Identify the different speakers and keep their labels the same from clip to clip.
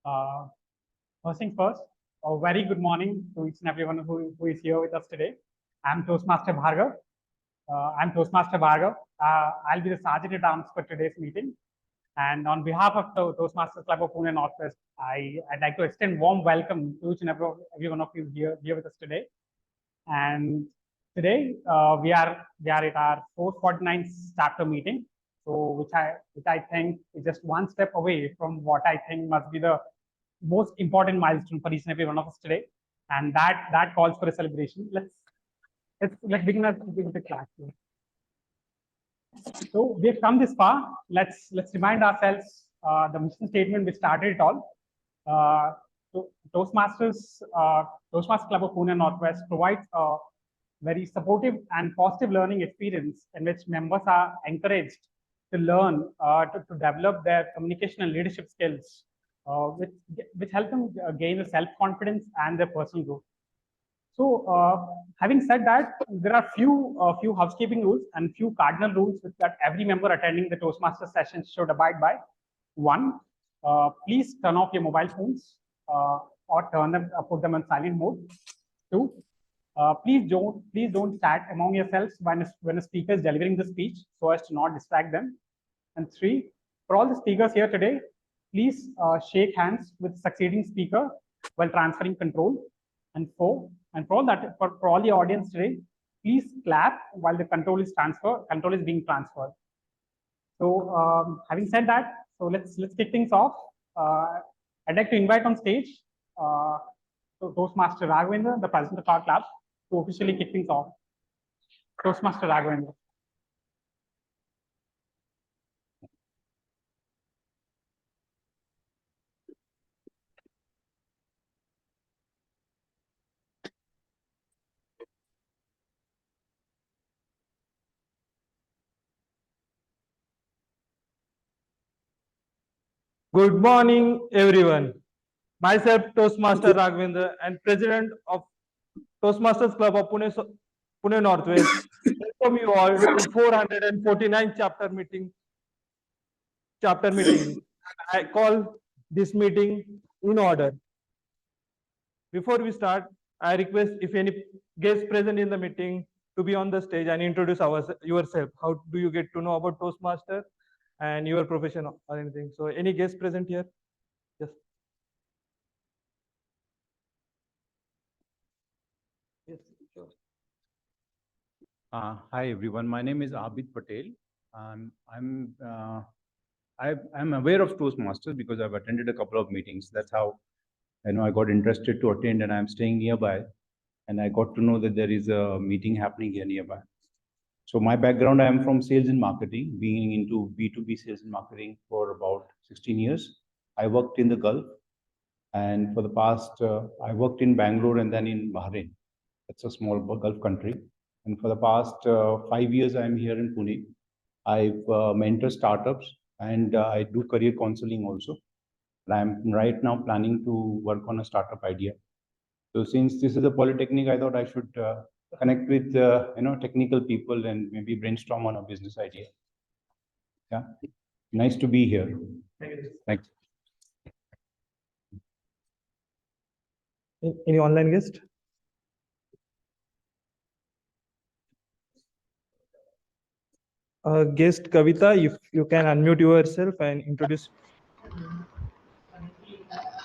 Speaker 1: Uh, First thing first, a very good morning to each and everyone who is here with us today. I'm Toastmaster Bhargav. I'll be the Sergeant at Arms for today's meeting. And on behalf of the Toastmasters Club of Pune Northwest, I'd like to extend warm welcome to each and every one of you here with us today. And today we are at our 449th chapter meeting. So which I think is just one step away from what I think must be the most important milestone for each and every one of us today, and that calls for a celebration. Let's begin with the class. So we have come this far. Let's remind ourselves the mission statement which started it all. So Toastmasters Club of Pune Northwest provides a very supportive and positive learning experience in which members are encouraged to learn to develop their communication and leadership skills, which help them gain the self-confidence and their personal growth. So, having said that, there are few housekeeping rules and few cardinal rules that every member attending the Toastmasters session should abide by. One, please turn off your mobile phones or put them on silent mode. Two, please don't chat among yourselves when a speaker is delivering the speech, so as to not distract them. And three, for all the speakers here today, please shake hands with the succeeding speaker while transferring control. And for all the audience today, please clap while the control is being transferred. So having said that, so let's kick things off. I'd like to invite on stage Toastmaster Raghvendra, the president of our club, to officially kick things off. Toastmaster Raghvendra.
Speaker 2: Good morning, everyone. Myself, Toastmaster Raghvendra, and President of Toastmasters Club of Pune Northwest. Welcome you all to 449th chapter meeting. I call this meeting in order. Before we start, I request if any guests present in the meeting to be on the stage and introduce yourself. How do you get to know about Toastmaster and your profession or anything? So any guests present here? Yes.
Speaker 3: Yes, sure. Hi everyone. My name is Abid Patel. I'm aware of Toastmasters because I've attended a couple of meetings. That's how I got interested to attend, and I'm staying nearby. And I got to know that there is a meeting happening here nearby. So my background, I am from sales and marketing, being into B2B sales and marketing for about 16 years. I worked in the Gulf, and for the past, I worked in Bangalore and then in Bahrain. It's a small Gulf country. And for the past 5 years, I'm here in Pune. I've mentored startups and I do career counseling also. And I'm right now planning to work on a startup idea. So since this is a polytechnic, I thought I should connect with technical people and maybe brainstorm on a business idea. Yeah, nice to be here. Thanks.
Speaker 2: Any online guest? guest Kavita, if you can unmute yourself and introduce.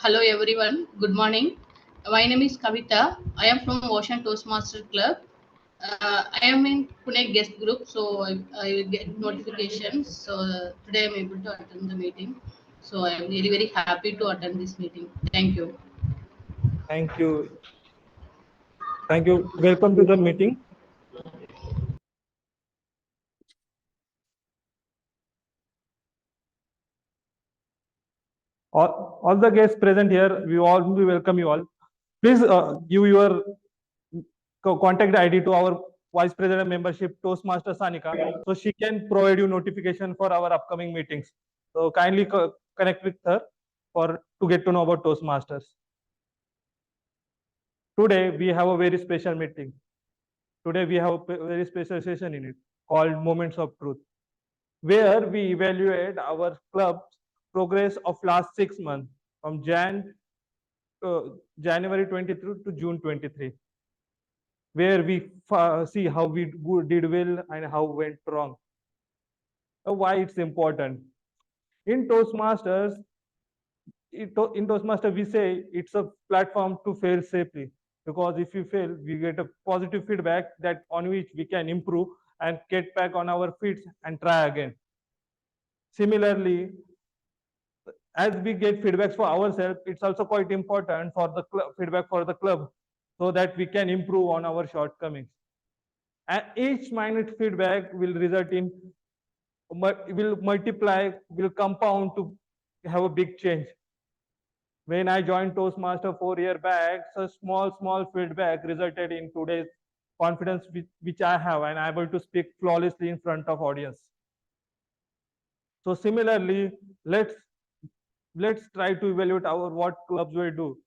Speaker 4: Hello everyone, good morning. My name is Kavita. I am from Ocean Toastmasters Club. I am in Pune guest group, so I will get notifications. So today I am able to attend the meeting. So I am really very happy to attend this meeting. Thank you.
Speaker 2: Thank you. Thank you. Welcome to the meeting. All the guests present here, we all welcome you all. Please give your contact ID to our Vice President membership, Toastmaster Sanika, so she can provide you notification for our upcoming meetings. So kindly connect with her to get to know about Toastmasters. Today we have a very special meeting. Today we have a very special session in it called Moments of Truth, where we evaluate our club's progress of last 6 months from January 23 to June 23, where we see how we did well and how went wrong. Why it's important. In Toastmasters, we say it's a platform to fail safely, because if you fail, we get a positive feedback that on which we can improve and get back on our feet and try again. Similarly, as we get feedbacks for ourselves, it's also quite important for the feedback for the club, so that we can improve on our shortcomings. And each minute feedback will result in, will multiply, will compound to have a big change. When I joined Toastmaster 4 years back, such small feedback resulted in today's confidence which I have, and I'm able to speak flawlessly in front of audience. So similarly, let's try to evaluate what clubs will do.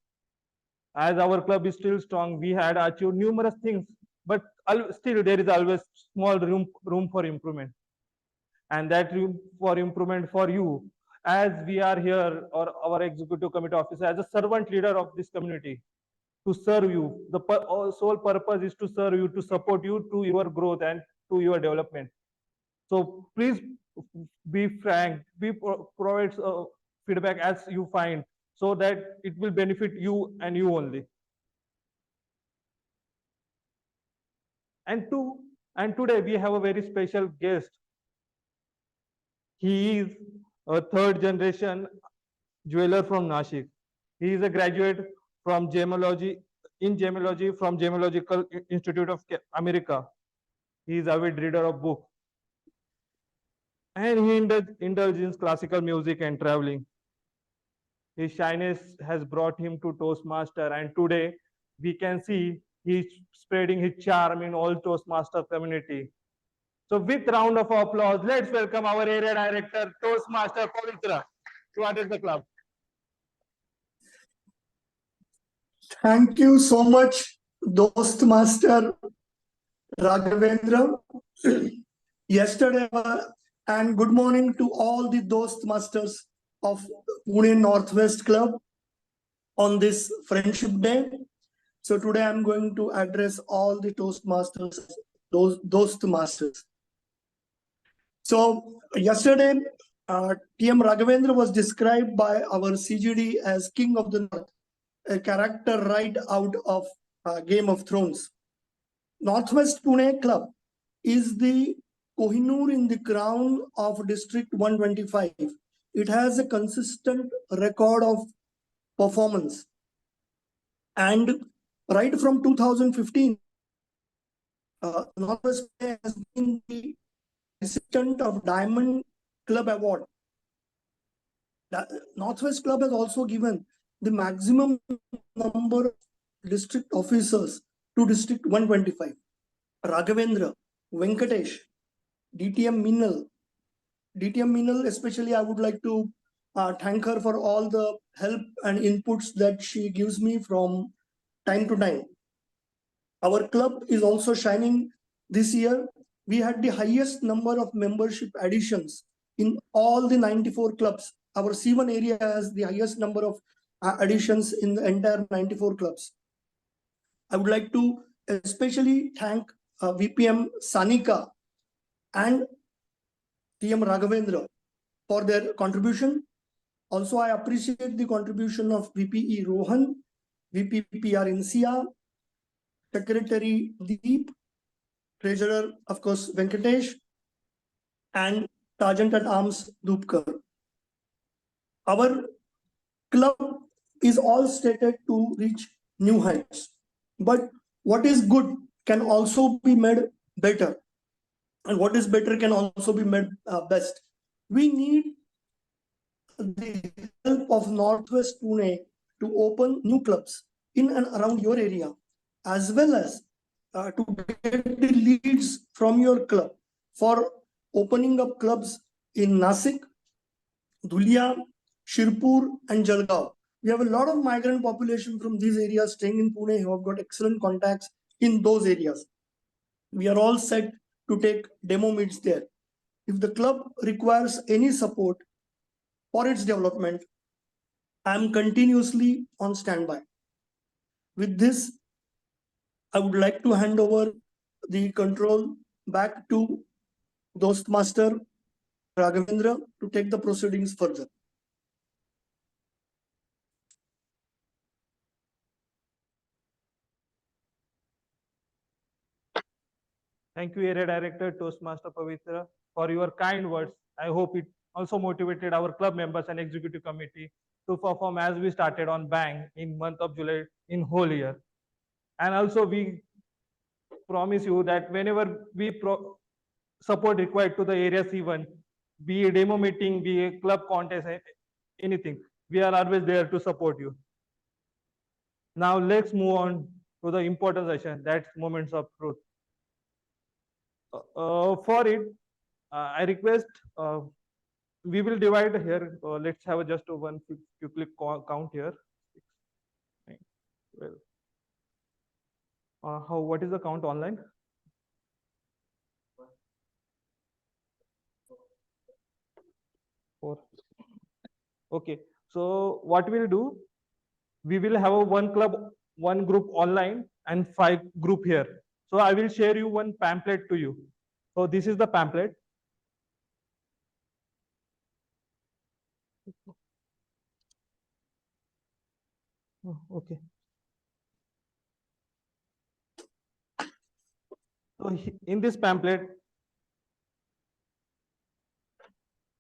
Speaker 2: As our club is still strong, we had achieved numerous things, but still there is always small room for improvement. And that room for improvement for you, as we are here, or our executive committee officer, as a servant leader of this community, to serve you. The sole purpose is to serve you, to support you to your growth and to your development. So please be frank, provide feedback as you find, so that it will benefit you and you only. And today we have a very special guest. He is a third generation jeweler from Nashik. He is a graduate from gemology from Gemological Institute of America. He is avid reader of books. And he indulges in classical music and traveling. His shyness has brought him to Toastmaster, and today we can see he's spreading his charm in all Toastmaster community. So with round of applause, let's welcome our area director, Toastmaster Pavitra, to address the club.
Speaker 5: Thank you so much, Toastmaster Raghvendra. Yesterday, and good morning to all the Toastmasters of Pune Northwest Club on this Friendship Day. So today I'm going to address all the Toastmasters, Toastmasters. So yesterday, TM Raghvendra was described by our CGD as King of the North, a character right out of Game of Thrones. Northwest Pune Club is the Kohinoor in the crown of District 125. It has a consistent record of performance. And right from 2015, Northwest Pune has been the recipient of Diamond Club Award. Northwest Club has also given the maximum number of district officers to District 125. Raghvendra, Venkatesh, DTM Minal, especially I would like to thank her for all the help and inputs that she gives me from time to time. Our club is also shining this year. We had the highest number of membership additions in all the 94 clubs. Our C1 area has the highest number of additions in the entire 94 clubs. I would like to especially thank VPM Sanika and TM Raghvendra for their contribution. Also, I appreciate the contribution of VPE Rohan, VP PR Insia, Secretary Deep, Treasurer, of course, Venkatesh, and Sergeant at Arms Dupkar. Our club is all stated to reach new heights, but what is good can also be made better, and what is better can also be made best. We need the help of Northwest Pune to open new clubs in and around your area, as well as to get the leads from your club for opening up clubs in Nasik, Dhulia, Shirpur, and Jalgaon. We have a lot of migrant population from these areas staying in Pune who have got excellent contacts in those areas. We are all set to take demo meets there. If the club requires any support for its development, I am continuously on standby. With this, I would like to hand over the control back to Toastmaster Raghvendra to take the proceedings further.
Speaker 2: Thank you, Area Director Toastmaster Pavitra, for your kind words. I hope it also motivated our club members and executive committee to perform as we started on bang in month of July in whole year. And also we promise you that whenever we support required to the area C1, be a demo meeting, be a club contest, anything, we are always there to support you. Now let's move on to the important session, that's moments of truth. For it, I request we will divide here. Let's have just one quick count here. 6, 9, 12. What is the count online? 4. Okay. So what we'll do, we will have a one club, one group online, and 5 group here. So I will share you one pamphlet to you. So this is the pamphlet. Oh, okay. So in this pamphlet,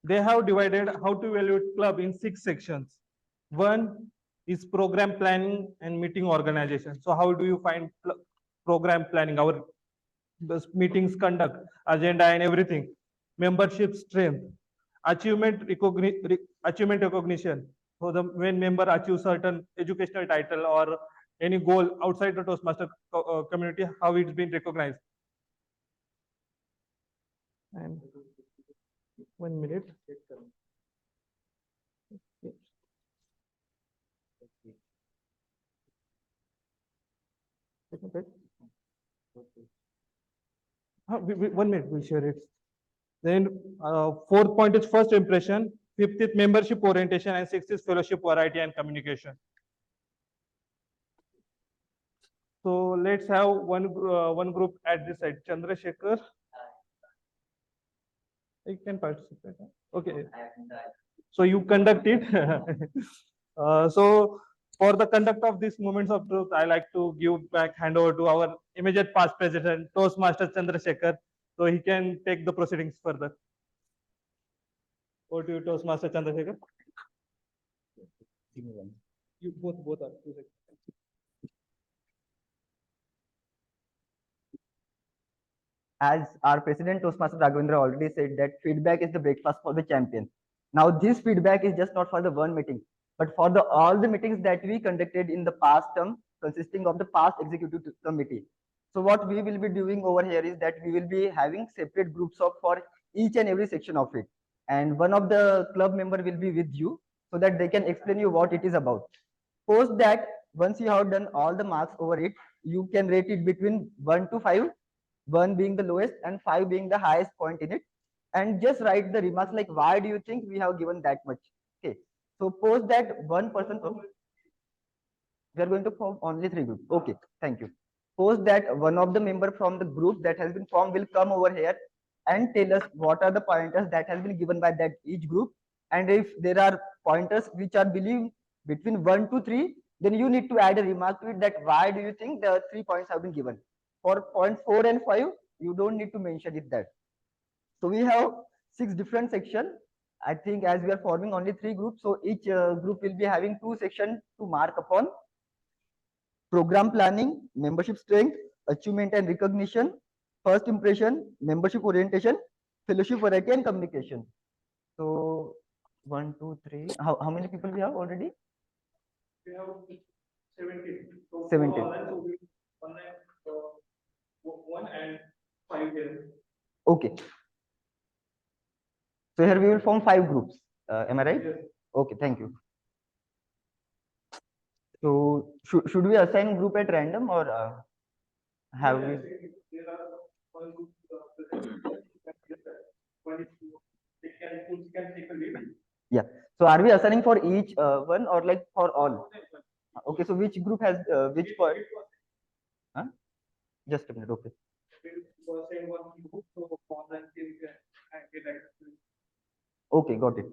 Speaker 2: they have divided how to evaluate club in 6 sections. One is program planning and meeting organization. So how do you find program planning, our meetings conduct, agenda and everything, membership strength, achievement recognition. So when member achieves certain educational title or any goal outside the Toastmaster community, how it's been recognized. And 1 minute. Okay. 1 minute, we'll share it. Then 4th point is first impression, 5th is membership orientation, and 6th is fellowship variety and communication. So let's have one group at this side. Chandrasekhar, you can participate. Okay. So you conduct it. So for the conduct of these moments of truth, I like to give back hand over to our immediate past president, Toastmaster Chandrasekhar, so he can take the proceedings further. Over to you, Toastmaster Chandrasekhar. You both are.
Speaker 6: As our president Toastmaster Raghvendra already said that feedback is the breakfast for the champion. Now this feedback is just not for the one meeting, but for all the meetings that we conducted in the past term, consisting of the past executive committee. So what we will be doing over here is that we will be having separate groups for each and every section of it. And one of the club member will be with you so that they can explain you what it is about. Post that, once you have done all the marks over it, you can rate it between 1 to 5, 1 being the lowest and 5 being the highest point in it. And just write the remarks like, why do you think we have given that much? Okay. So post that one person from, we are going to form only 3 groups. Okay, thank you. Post that one of the member from the group that has been formed will come over here and tell us what are the pointers that has been given by that each group. And if there are pointers which are believed between 1 to 3, then you need to add a remark to it that why do you think the 3 points have been given. For point 4 and 5, you don't need to mention it that. So we have 6 different sections. I think as we are forming only 3 groups, so each group will be having 2 sections to mark upon: program planning, membership strength, achievement and recognition, first impression, membership orientation, fellowship variety and communication. So 1, 2, 3. How many people we have already?
Speaker 2: We have 17. So
Speaker 6: 17.
Speaker 2: One and 5 here.
Speaker 6: Okay. So here we will form 5 groups. Am I right?
Speaker 2: Yes.
Speaker 6: Okay, thank you. So should we assign group at random or have we?
Speaker 2: There are one group, can take a lead.
Speaker 6: Yeah. So are we assigning for each one or like for all? Okay. So which group has which point? Huh? Just a minute. Okay. Okay, got it.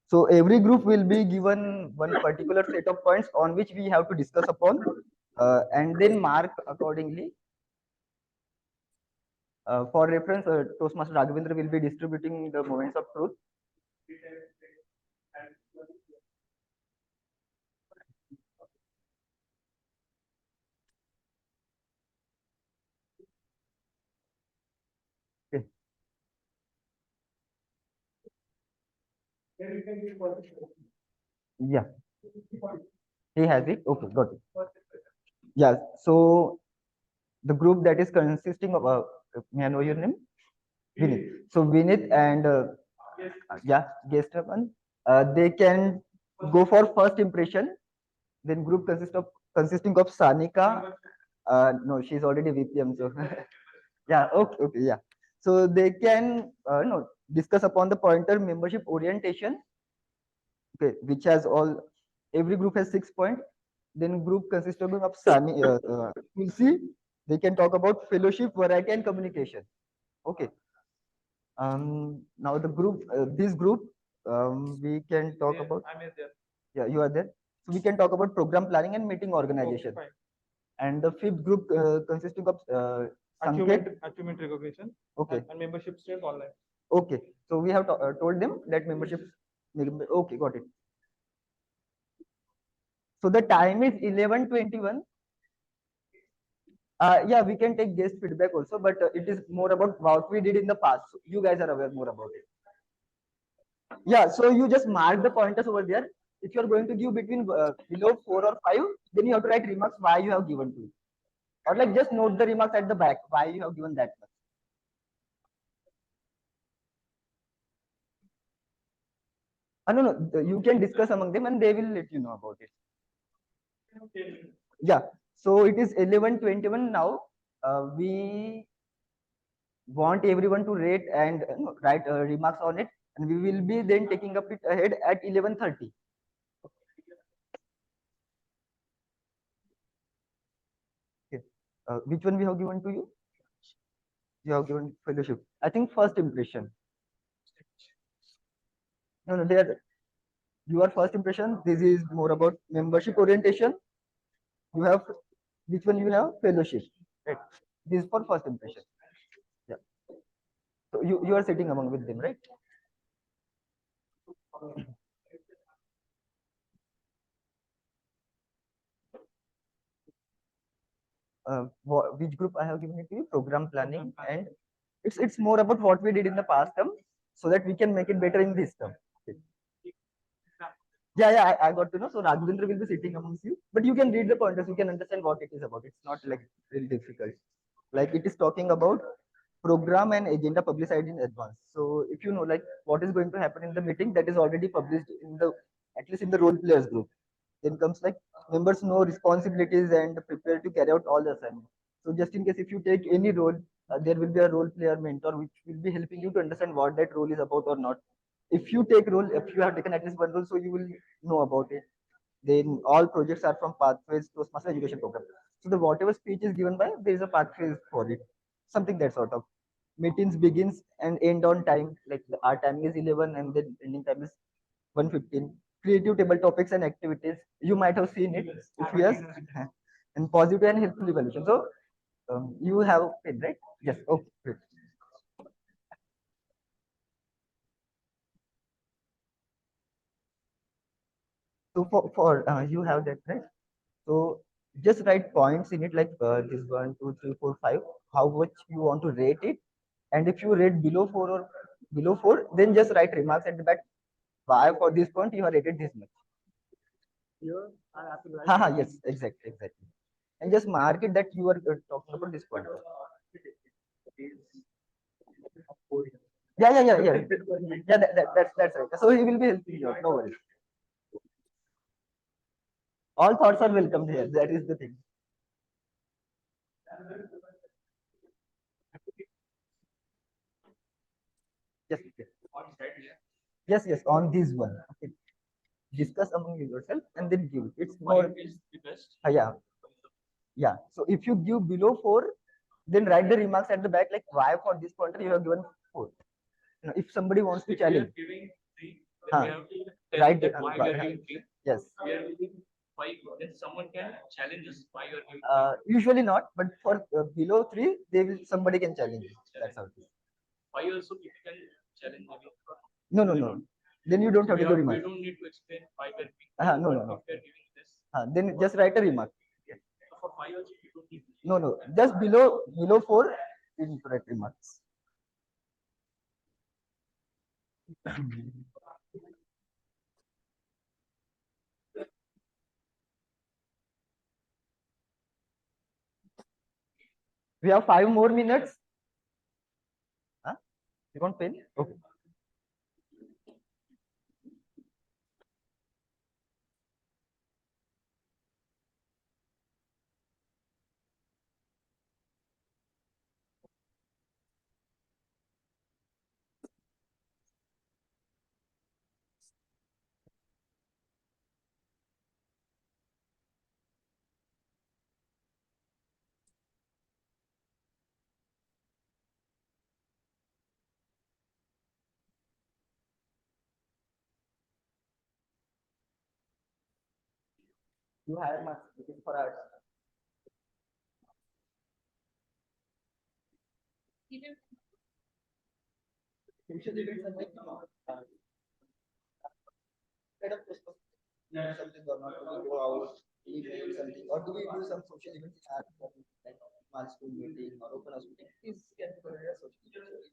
Speaker 6: So every group will be given one particular set of points on which we have to discuss upon, and then mark accordingly. For reference, Toastmaster Raghvendra will be distributing the moments of truth. Okay. Yeah. He has it. Okay, got it. Yeah. So the group that is consisting of, may I know your name? Vinith. So Vinith and yeah, guest one. They can go for first impression. Then group consisting of Sanika. No, she's already VPM. So yeah, okay, yeah. So they can no discuss upon the pointer membership orientation. Okay, which has all, every group has 6 points. Then group consisting of Sani, Tulsi. They can talk about fellowship, variety, and communication. Okay. Now the group, this group, we can talk about.
Speaker 2: I'm there.
Speaker 6: Yeah, you are there. So we can talk about program planning and meeting organization.
Speaker 2: Okay,
Speaker 6: And the 5th group consisting of Sanket.
Speaker 2: achievement recognition.
Speaker 6: Okay.
Speaker 2: And membership strength online.
Speaker 6: Okay. So we have told them that membership. Okay, got it. So the time is 11:21. Yeah, we can take guest feedback also, but it is more about what we did in the past. So you guys are aware more about it. Yeah, so you just mark the pointers over there. If you are going to give between below 4 or 5, then you have to write remarks why you have given to it. Or like just note the remarks at the back why you have given that much. No, you can discuss among them and they will let you know about it. Yeah, so it is 11:21 now. We want everyone to rate and write remarks on it, and we will be then taking up it ahead at 11:30. Okay. Which one we have given to you? You have given fellowship. I think first impression. No, there. Your first impression. This is more about membership orientation. You have, which one you have? Fellowship. Right. This is for first impression. Yeah. So you are sitting among with them, right? Which group I have given it to you? Program planning, and it's more about what we did in the past term, so that we can make it better in this term. Okay. Yeah, I got to know. So Raghvendra will be sitting amongst you, but you can read the pointers. You can understand what it is about. It's not like really difficult. Like it is talking about program and agenda publicized in advance. So if you know like what is going to happen in the meeting, that is already published in the, at least in the role players group. Then comes like members know responsibilities and prepare to carry out all the assignments. So just in case if you take any role, there will be a role player mentor which will be helping you to understand what that role is about or not. If you take role, if you have taken at least one role, so you will know about it. Then all projects are from pathways to Toastmaster education program. So the whatever speech is given by, there is a pathways for it, something that sort of. meetings begins and end on time. Like our timing is 11 and then ending time is 1:15. Creative table topics and activities. You might have seen it. If yes, and positive and helpful evaluation. So you have it, right? Yes. Okay. Great. So for you have that, right? So just write points in it like this 1, 2, 3, 4, 5. How much you want to rate it, and if you rate below 4 or below 4, then just write remarks at the back. Why for this point you have rated this much? Yes, exactly. And just mark it that you are talking about this point. Yeah. Yeah, that's right. So he will be helping you. No worries. All thoughts are welcome here. That is the thing. Yes. On this one. Okay. Discuss among yourself and then give. It's more. Yeah. So if you give below 4, then write the remarks at the back like why for this pointer you have given 4. If somebody wants to challenge, right? Yes.
Speaker 7: Then someone can challenge us why you are giving
Speaker 6: Usually not, but for below 3, somebody can challenge. That's how it is.
Speaker 7: why also people can challenge maybe.
Speaker 6: No. Then you don't have to do
Speaker 7: We
Speaker 6: remark.
Speaker 7: don't need to explain why we are giving.
Speaker 6: No.
Speaker 7: If we are giving this.
Speaker 6: Then just write a remark.
Speaker 7: So for why also we don't need.
Speaker 6: No. Just below 4, you need to write remarks. We have 5 more minutes. You want pen? Okay. You have marks for arts. Social events are like kind of something or not, do we go out, email something, or do we do some social events in our like small school meeting or open house meeting? Is can be considered as social events.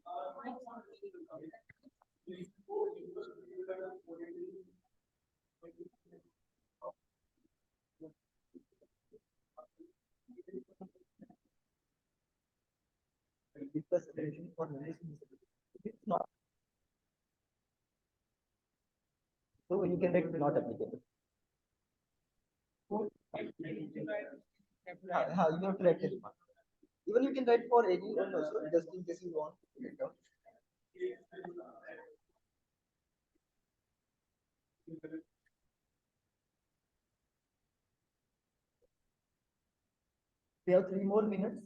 Speaker 6: Discuss solution for relations. It's not. So you can write not applicable. You have to write it. Even you can write for anyone also, just in case you want to get down. We have 3 more minutes.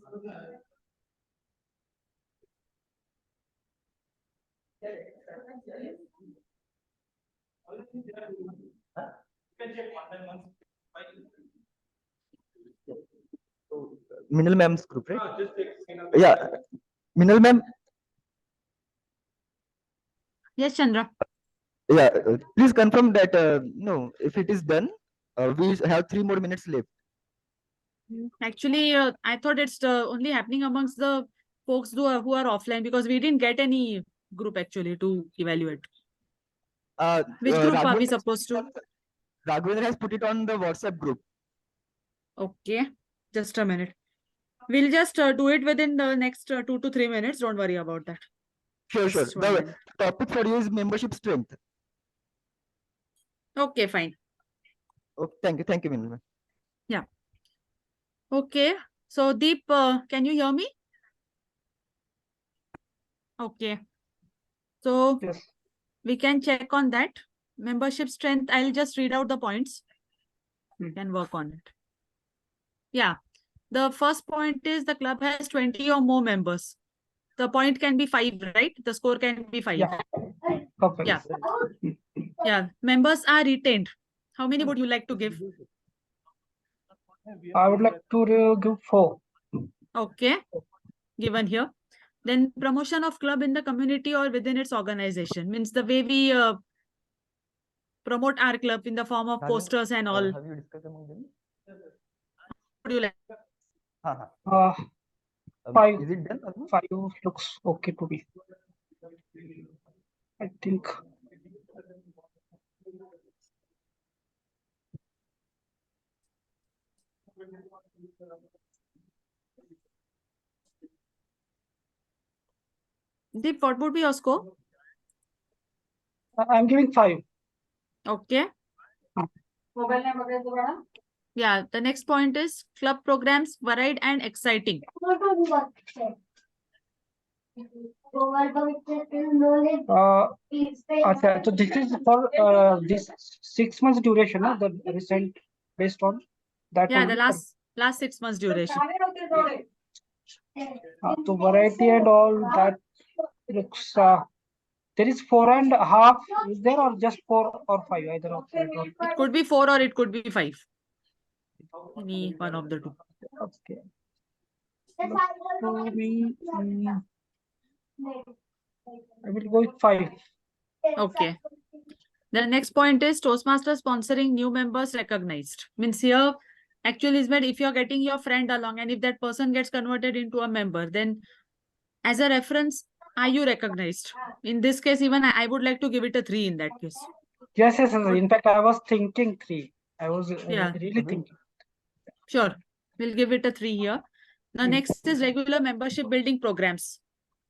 Speaker 6: Minal ma'am's group, right? Yeah. Minal ma'am.
Speaker 8: Yes, Chandra.
Speaker 6: Yeah. Please confirm that no, if it is done, we have 3 more minutes left.
Speaker 8: Actually, I thought it's only happening amongst the folks who are offline because we didn't get any group actually to evaluate. Which group are we supposed to?
Speaker 6: Raghvendra has put it on the WhatsApp group.
Speaker 8: Okay, just a minute. We'll just do it within the next 2 to 3 minutes. Don't worry about that.
Speaker 6: Sure.
Speaker 8: Just 1 minute.
Speaker 6: The topic for you is membership strength.
Speaker 8: Okay, fine.
Speaker 6: Okay, thank you, Minal ma'am.
Speaker 8: Yeah. Okay. So Deep, can you hear me? Okay. So
Speaker 6: Yes.
Speaker 8: we can check on that. Membership strength, I'll just read out the points. We can work on it. Yeah. The first point is the club has 20 or more members. the point can be 5, right? The score can be 5.
Speaker 9: Yeah. Perfect.
Speaker 8: Yeah. Yeah. Members are retained. How many would you like to give?
Speaker 9: I would like to give 4.
Speaker 8: Okay. Given here. Then promotion of club in the community or within its organization. Means the way we promote our club in the form of posters and all.
Speaker 6: Have you discussed among them?
Speaker 8: Would you like?
Speaker 9: Uh, 5.
Speaker 6: Is it done? Almost?
Speaker 9: 5 looks okay to me. I think.
Speaker 8: Deep, what would be your score?
Speaker 9: I'm giving 5.
Speaker 8: Okay. Yeah, the next point is club programs varied and exciting.
Speaker 9: Okay, so this is for this 6 months duration, no? The recent based on that.
Speaker 8: Yeah,
Speaker 9: only?
Speaker 8: the last 6 months duration.
Speaker 9: So variety and all that looks. There is 4.5. Is there or just 4 or 5? Either of that. Or...
Speaker 8: It could be 4 or it could be 5. Any one of the two.
Speaker 9: Okay. So we, I will go with 5.
Speaker 8: Okay. The next point is Toastmasters sponsoring new members recognized. Means here, actually is that if you're getting your friend along and if that person gets converted into a member, then as a reference, are you recognized? In this case, even I would like to give it a 3 in that case.
Speaker 9: Yes. In fact, I was thinking 3. I was
Speaker 8: Yeah.
Speaker 9: really thinking.
Speaker 8: Sure. We'll give it a 3 here. Now, next is regular membership building programs.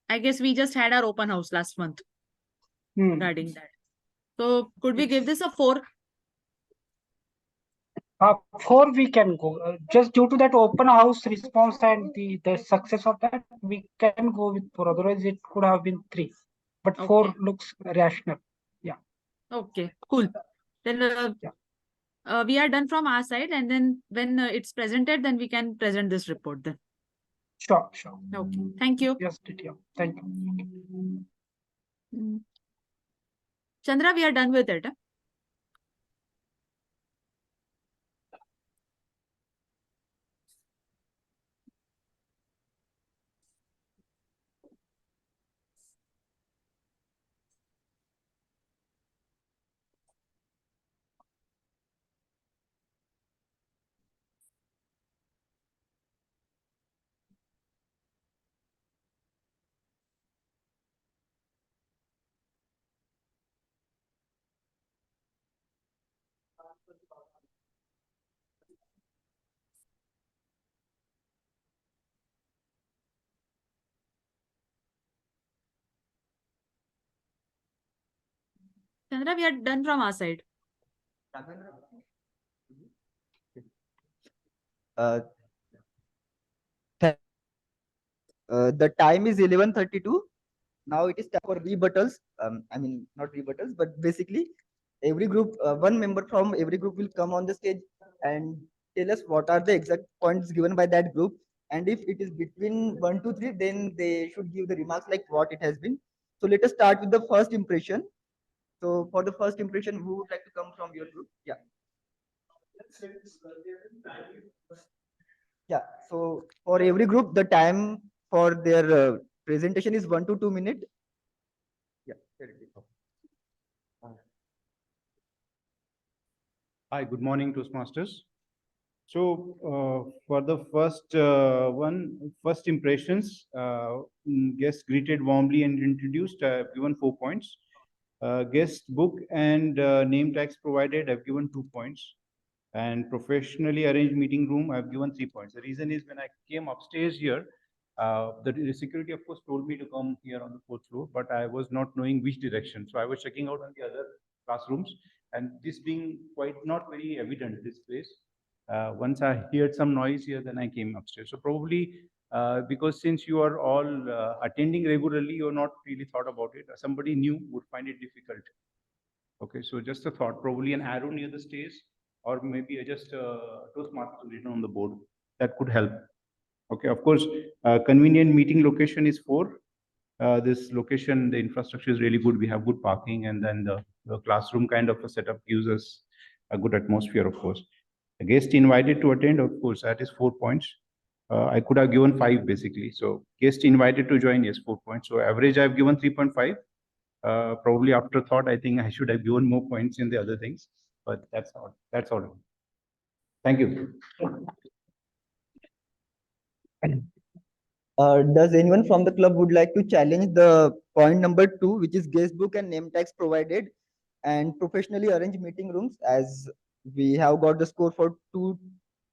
Speaker 8: I guess we just had our open house last month regarding that. So, could we give this a 4?
Speaker 9: 4 we can go. Just due to that open house response and the success of that, we can go with 4. Otherwise, it could have been 3. But 4 looks rational. Yeah.
Speaker 8: Okay, cool. Then we are done from our side, and then when it's presented, then we can present this report then.
Speaker 9: Sure.
Speaker 8: Okay, thank you.
Speaker 9: Yes, Ditya. Thank you.
Speaker 8: Chandra, we are done with it. Chandra, we are done from our side.
Speaker 6: The time is 11:32. Now it is time for rebuttals. I mean, not rebuttals, but basically every group, one member from every group will come on the stage and tell us what are the exact points given by that group. And if it is between 1 to 3, then they should give the remarks like what it has been. So let us start with the first impression. So for the first impression, who would like to come from your group? Yeah. Yeah. So for every group, the time for their presentation is 1 to 2 minutes. Yeah.
Speaker 3: Hi, good morning, Toastmasters. So for the first impressions, guests greeted warmly and introduced. I have given 4 points. Guest book and name tags provided, I've given 2 points. And professionally arranged meeting room, I've given 3 points. The reason is when I came upstairs here, the security of course told me to come here on the 4th floor, but I was not knowing which direction. So I was checking out on the other classrooms, and this being quite not very evident, this place. Once I heard some noise here, then I came upstairs. So probably because since you are all attending regularly, you're not really thought about it. Somebody new would find it difficult. Okay, so just a thought, probably an arrow near the stairs, or maybe just Toastmasters written on the board. That could help. Okay, of course, convenient meeting location is 4. this location, the infrastructure is really good. We have good parking, and then the classroom kind of a setup gives us a good atmosphere, of course. A guest invited to attend, of course, that is 4 points. I could have given 5 basically. So guest invited to join, yes, 4 points. So average I've given 3.5. Probably after thought, I think I should have given more points in the other things, but that's all. That's all. Thank you.
Speaker 6: Does anyone from the club would like to challenge the point number 2, which is guest book and name tags provided and professionally arranged meeting rooms, as we have got the score for 2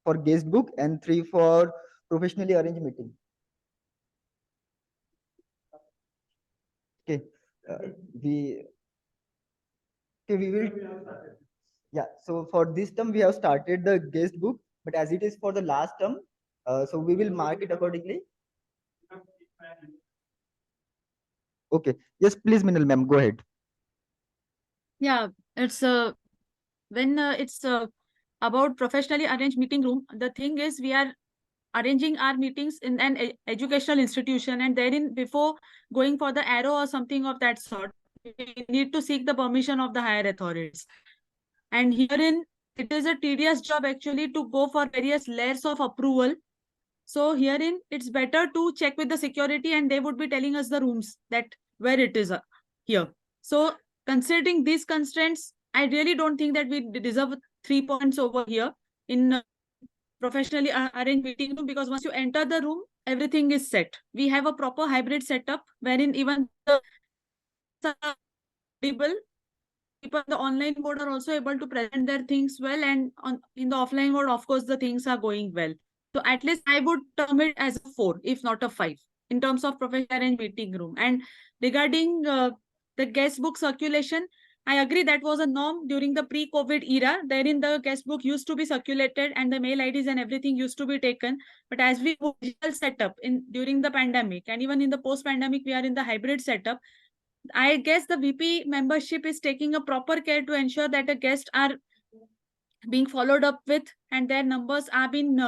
Speaker 6: for guest book and 3 for professionally arranged meeting. Okay, we will. Yeah, so for this term we have started the guest book, but as it is for the last term, so we will mark it accordingly. Okay, yes, please, Minal ma'am, go ahead.
Speaker 8: Yeah, it's when it's about professionally arranged meeting room, the thing is we are arranging our meetings in an educational institution, and therein before going for the arrow or something of that sort, we need to seek the permission of the higher authorities. And herein it is a tedious job actually to go for various layers of approval. So herein it's better to check with the security, and they would be telling us the rooms that where it is here. So considering these constraints, I really don't think that we deserve 3 points over here in professionally arranged meeting room, because once you enter the room, everything is set. We have a proper hybrid setup wherein even the people in the online mode are also able to present their things well, and in the offline mode, of course, the things are going well. So at least I would term it as a 4, if not a 5, in terms of professional arranged meeting room. And regarding the guest book circulation, I agree that was a norm during the pre-COVID era. Therein the guest book used to be circulated and the mail IDs and everything used to be taken. But as we digital setup during the pandemic, and even in the post-pandemic, we are in the hybrid setup. I guess the VP membership is taking a proper care to ensure that the guests are being followed up with and their numbers are being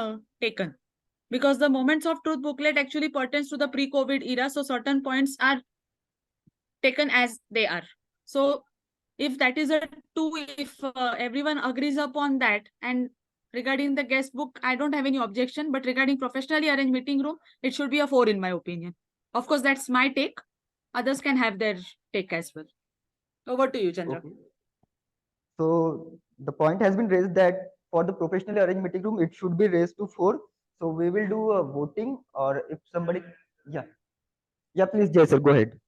Speaker 8: taken. Because the Moments of Truth booklet actually pertains to the pre-COVID era, so certain points are taken as they are. So if that is a 2, if everyone agrees upon that, and regarding the guest book, I don't have any objection, but regarding professionally arranged meeting room, it should be a 4 in my opinion. Of course, that's my take. Others can have their take as well. Over to you, Chandra.
Speaker 6: Okay. So the point has been raised that for the professionally arranged meeting room, it should be raised to 4. So we will do a voting, or if somebody, yeah, please, Jay sir, go ahead.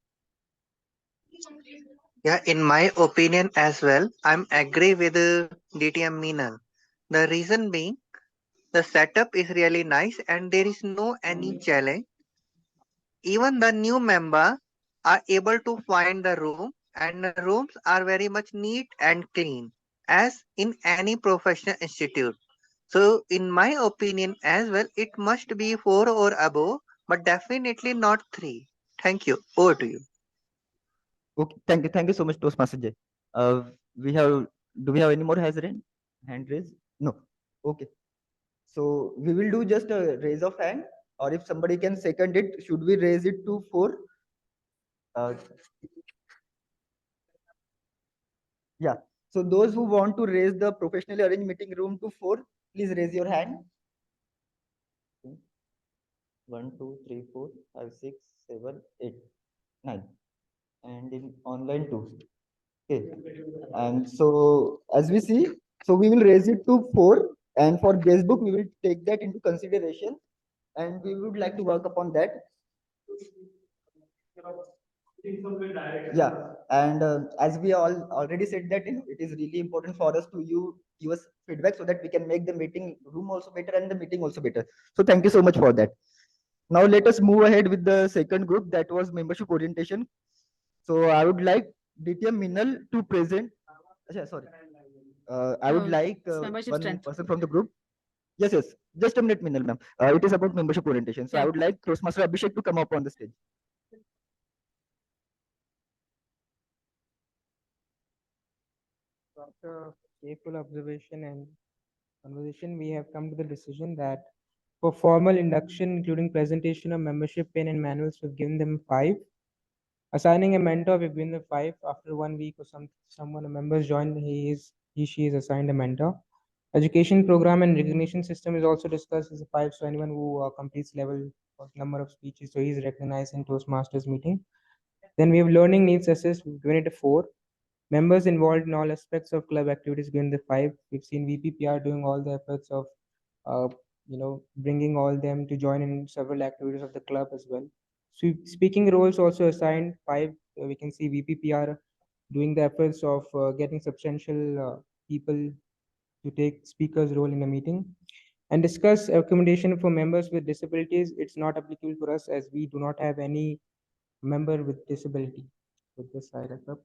Speaker 10: Yeah, in my opinion as well, I'm agree with DTM Meenal. The reason being, the setup is really nice and there is no any challenge. Even the new member are able to find the room, and the rooms are very much neat and clean as in any professional institute. So in my opinion as well, it must be 4 or above, but definitely not 3. Thank you. Over to you.
Speaker 6: Okay, thank you so much, Toastmaster Jay. We have, do we have any more hand raised? No. Okay. So we will do just a raise of hand, or if somebody can second it, should we raise it to 4? Yeah. So those who want to raise the professionally arranged meeting room to 4, please raise your hand. 1, 2, 3, 4, 5, 6, 7, 8, 9, and in online 2. Okay. And so as we see, so we will raise it to 4, and for guest book we will take that into consideration, and we would like to work upon that. Yeah, and as we all already said that it is really important for us to give us feedback so that we can make the meeting room also better and the meeting also better. So thank you so much for that. Now let us move ahead with the second group, that was membership orientation. So I would like DTM Minal to present. Sorry, I would like
Speaker 8: membership
Speaker 6: one
Speaker 8: strength.
Speaker 6: person from the group. Yes, just a minute, Minal ma'am. It is about membership orientation. So I would like Toastmaster Abhishek to come up on the stage.
Speaker 11: After careful observation and conversation, we have come to the decision that for formal induction, including presentation of membership pin and manuals, we've given them 5. Assigning a mentor, we've been the 5. After 1 week or someone, a members join, she is assigned a mentor. Education program and recognition system is also discussed as a 5. So anyone who completes level of number of speeches, so he's recognized in Toastmasters meeting. Then we have learning needs assessed, we've given it a 4. Members involved in all aspects of club activities, given the 5. We've seen VPPR doing all the efforts of, bringing all them to join in several activities of the club as well. So speaking roles also assigned 5. We can see VPPR doing the efforts of getting substantial people to take speaker's role in a meeting. And discuss accommodation for members with disabilities. It's not applicable for us as we do not have any member with disability. With this, I wrap up.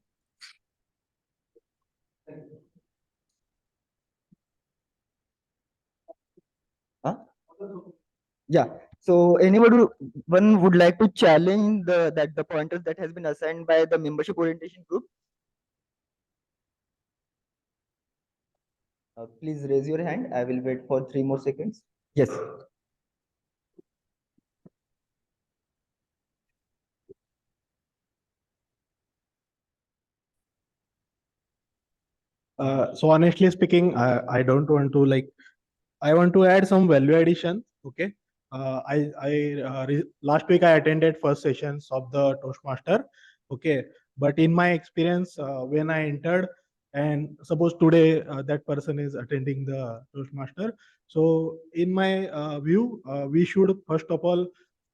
Speaker 6: Huh? Yeah. So anybody one would like to challenge the pointers that has been assigned by the membership orientation group? Please raise your hand. I will wait for 3 more seconds. Yes.
Speaker 12: So honestly speaking, I don't want to I want to add some value addition. Okay. Last week I attended first sessions of the Toastmaster. Okay. But in my experience, when I entered, and suppose today that person is attending the Toastmaster. So in my view, we should first of all,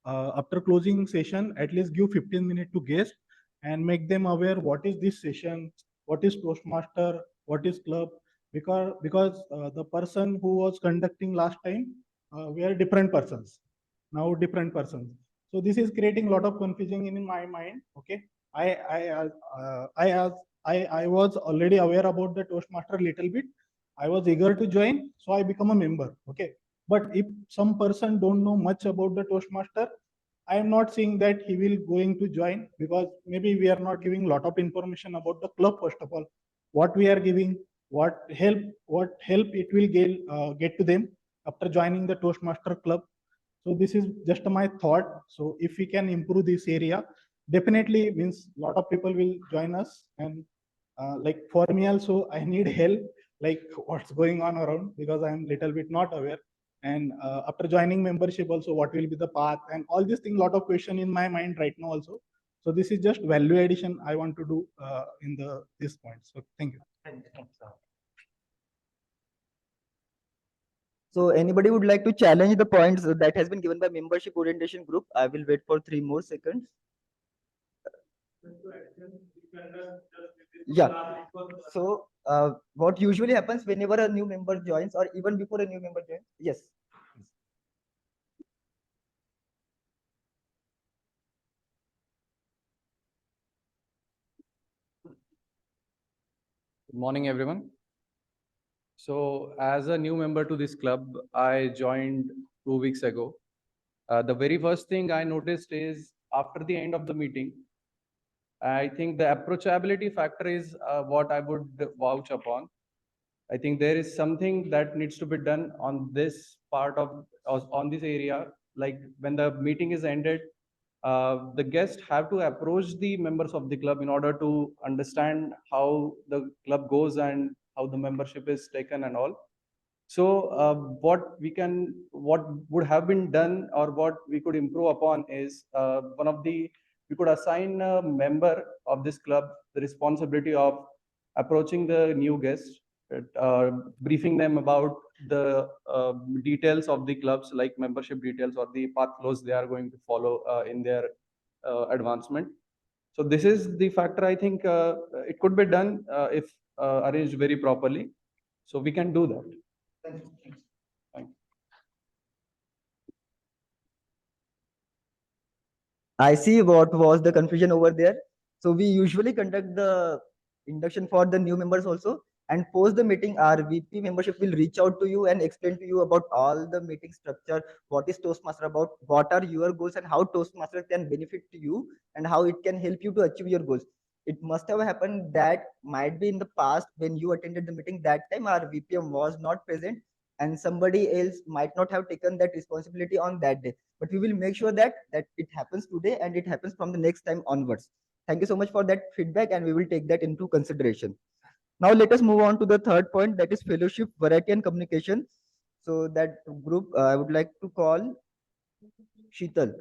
Speaker 12: after closing session, at least give 15 minutes to guests and make them aware what is this session, what is Toastmaster, what is club, because the person who was conducting last time were different persons, now different persons. So this is creating a lot of confusion in my mind. Okay, I was already aware about the Toastmaster little bit. I was eager to join, so I become a member. Okay, but if some person don't know much about the Toastmaster, I am not saying that he will going to join, because maybe we are not giving a lot of information about the club. First of all, what we are giving, what help it will get to them after joining the Toastmaster club. So this is just my thought. So if we can improve this area, definitely means a lot of people will join us. And like for me also, I need help, like what's going on around, because I'm little bit not aware. And after joining membership also, what will be the path and all these things, lot of question in my mind right now also. So this is just value addition I want to do in this point. So thank you.
Speaker 6: So anybody would like to challenge the points that has been given by membership orientation group? I will wait for 3 more seconds. Yeah. So what usually happens whenever a new member joins, or even before a new member joins? Yes.
Speaker 13: Good morning, everyone. So as a new member to this club, I joined 2 weeks ago. The very first thing I noticed is after the end of the meeting, I think the approachability factor is what I would vouch upon. I think there is something that needs to be done on this part of, on this area. Like when the meeting is ended, the guests have to approach the members of the club in order to understand how the club goes and how the membership is taken and all. So what would have been done, or what we could improve upon is we could assign a member of this club the responsibility of approaching the new guests, briefing them about the details of the clubs, like membership details or the path flows they are going to follow in their advancement. So this is the factor. I think it could be done if arranged very properly. So we can do that. Thank you.
Speaker 6: I see what was the confusion over there. So we usually conduct the induction for the new members also, and post the meeting, our VP membership will reach out to you and explain to you about all the meeting structure, what is Toastmaster about, what are your goals, and how Toastmaster can benefit to you, and how it can help you to achieve your goals. It must have happened that might be in the past when you attended the meeting, that time our VPM was not present, and somebody else might not have taken that responsibility on that day. But we will make sure that it happens today, and it happens from the next time onwards. Thank you so much for that feedback, and we will take that into consideration. Now let us move on to the third point, that is fellowship, variety, and communication. So that group, I would like to call Sheetal,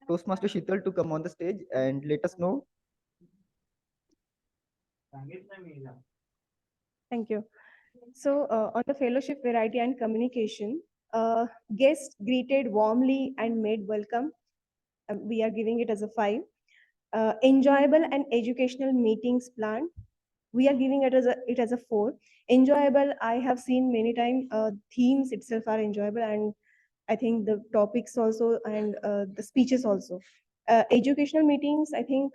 Speaker 6: Toastmaster Sheetal, to come on the stage and let us know.
Speaker 14: Thank you. So on the fellowship, variety, and communication, guests greeted warmly and made welcome. We are giving it as a 5. Enjoyable and educational meetings planned. We are giving it as a 4. Enjoyable, I have seen many times themes itself are enjoyable, and I think the topics also, and the speeches also. Educational meetings, I think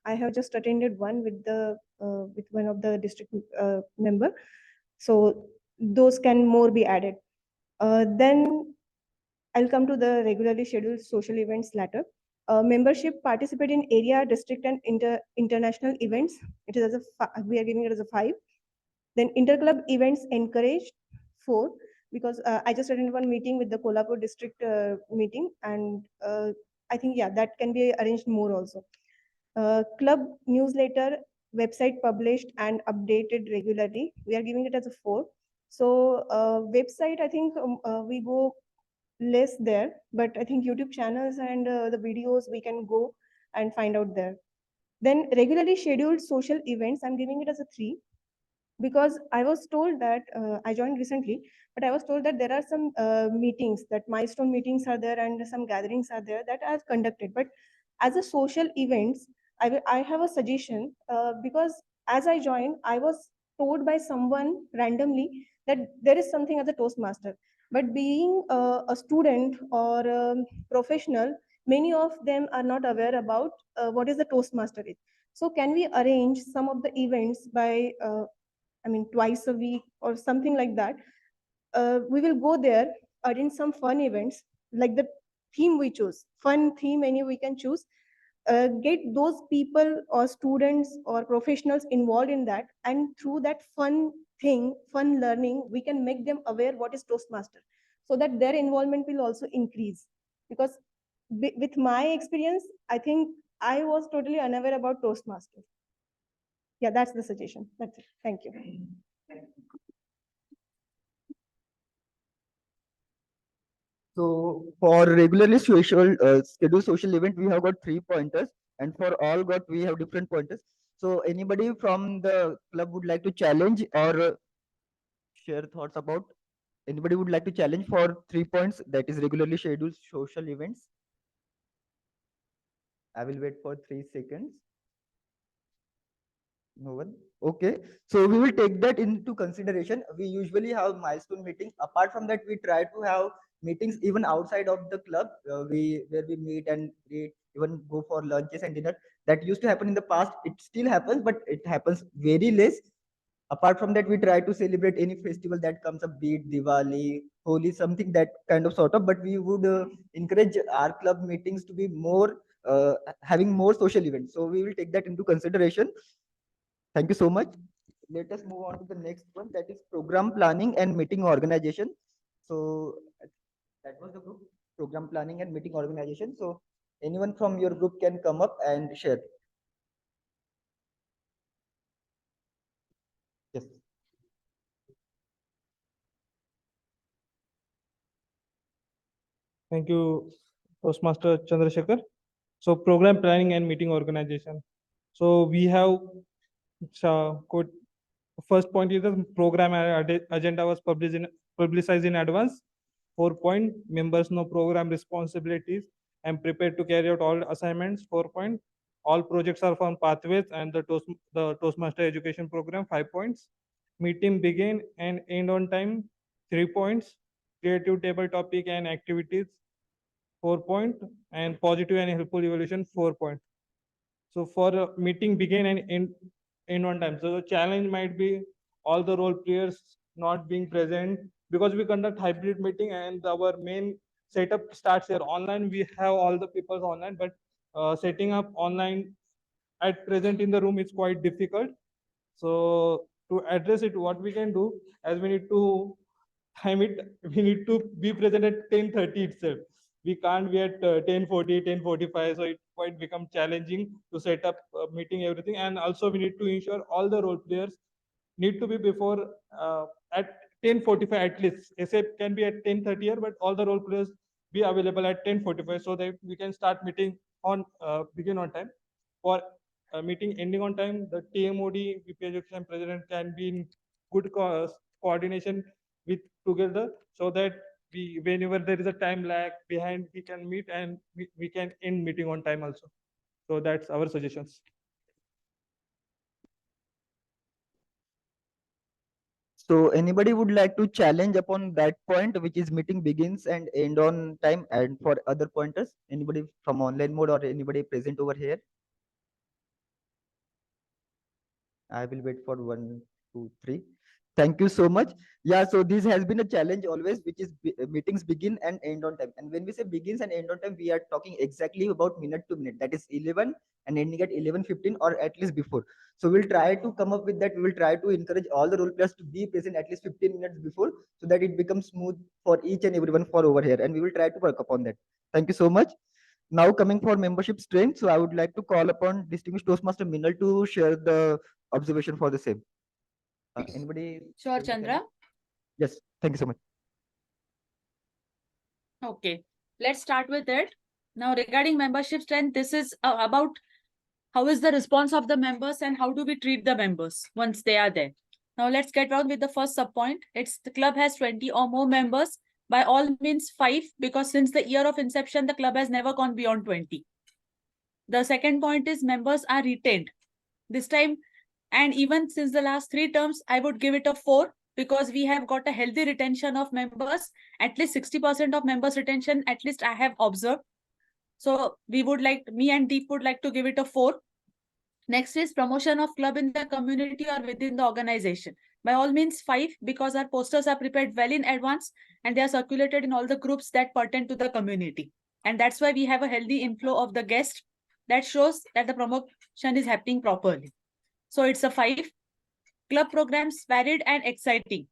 Speaker 14: I have just attended one with one of the district member. So those can more be added. Then I'll come to the regularly scheduled social events later. Membership participate in area, district, and international events. It is we are giving it as a 5. Then interclub events encouraged, 4, because I just attended one meeting with the Kolhapur district meeting, and I think that can be arranged more also. Club newsletter, website published and updated regularly. We are giving it as a 4. So website, I think we go less there, but I think YouTube channels and the videos we can go and find out there. Then regularly scheduled social events, I'm giving it as a 3, because I was told that I joined recently, but I was told that there are some meetings, that milestone meetings are there and some gatherings are there that are conducted. But as a social events, I have a suggestion, because as I joined, I was told by someone randomly that there is something as a Toastmaster. But being a student or a professional, many of them are not aware about what is the Toastmaster is. So can we arrange some of the events by twice a week or something like that? We will go there, arrange some fun events, like the theme we choose, fun theme, any we can choose. Get those people or students or professionals involved in that, and through that fun learning, we can make them aware what is Toastmaster, so that their involvement will also increase. Because with my experience, I think I was totally unaware about Toastmaster. Yeah, that's the suggestion. That's it. Thank you.
Speaker 6: So for regularly scheduled social event, we have got 3 pointers, and for all we have different pointers. So anybody from the club would like to challenge or share thoughts about? Anybody would like to challenge for 3 points, that is regularly scheduled social events? I will wait for 3 seconds. No one? Okay. So we will take that into consideration. We usually have milestone meetings. Apart from that, we try to have meetings even outside of the club, where we meet and we even go for lunches and dinner. That used to happen in the past. It still happens, but it happens very less. Apart from that, we try to celebrate any festival that comes up, be it Diwali, Holi, something that kind of sort of. But we would encourage our club meetings to be more having more social events. So we will take that into consideration. Thank you so much. Let us move on to the next one, that is program planning and meeting organization. So that was the group, program planning and meeting organization. So anyone from your group can come up and share. Yes.
Speaker 2: Thank you, Toastmaster Chandrasekhar. So program planning and meeting organization. So we have first point is the program agenda was publicized in advance. 4 point, members know program responsibilities and prepared to carry out all assignments. 4 point, all projects are from pathways and the Toastmaster education program. 5 points, meeting begin and end on time. 3 points, creative table topic and activities. 4 point, and positive and helpful evaluation. 4 point. So for meeting begin and end on time. So the challenge might be all the role players not being present, because we conduct hybrid meeting and our main setup starts here online. We have all the people online, but setting up online at present in the room is quite difficult. So to address it, what we can do, as we need to time it, we need to be present at 10:30 itself. we can't be at 10:40, 10:45. So it quite become challenging to set up a meeting, everything. And also we need to ensure all the role players need to be before at 10:45 at least. SA can be at 10:30 here, but all the role players be available at 10:45 so that we can start meeting on begin on time. For meeting ending on time, the TMOD, VP Education President can be in good coordination with together so that we, whenever there is a time lag behind, we can meet and we can end meeting on time also. So that's our suggestions.
Speaker 6: So anybody would like to challenge upon that point, which is meeting begins and end on time, and for other pointers? Anybody from online mode or anybody present over here? I will wait for 1, 2, 3. Thank you so much. Yeah, so this has been a challenge always, which is meetings begin and end on time. And when we say begins and end on time, we are talking exactly about minute to minute. That is 11 and ending at 11:15 or at least before. So we'll try to come up with that. We will try to encourage all the role players to be present at least 15 minutes before so that it becomes smooth for each and everyone for over here. And we will try to work upon that. Thank you so much. Now coming for membership strength, so I would like to call upon distinguished Toastmaster Minal to share the observation for the same. Anybody?
Speaker 8: Sure, Chandra.
Speaker 6: Yes, thank you so much.
Speaker 8: Okay, let's start with it. Now, regarding membership strength, this is about how is the response of the members and how do we treat the members once they are there. Now, let's get on with the first sub point. It's the club has 20 or more members. By all means 5, because since the year of inception, the club has never gone beyond 20. The second point is members are retained. This time, and even since the last 3 terms, I would give it a 4 because we have got a healthy retention of members, at least 60% of members retention, at least I have observed. So we would like, me and Deep would like to give it a 4. Next is promotion of club in the community or within the organization. By all means 5, because our posters are prepared well in advance and they are circulated in all the groups that pertain to the community. And that's why we have a healthy inflow of the guests that shows that the promotion is happening properly. So it's a 5. Club programs varied and exciting.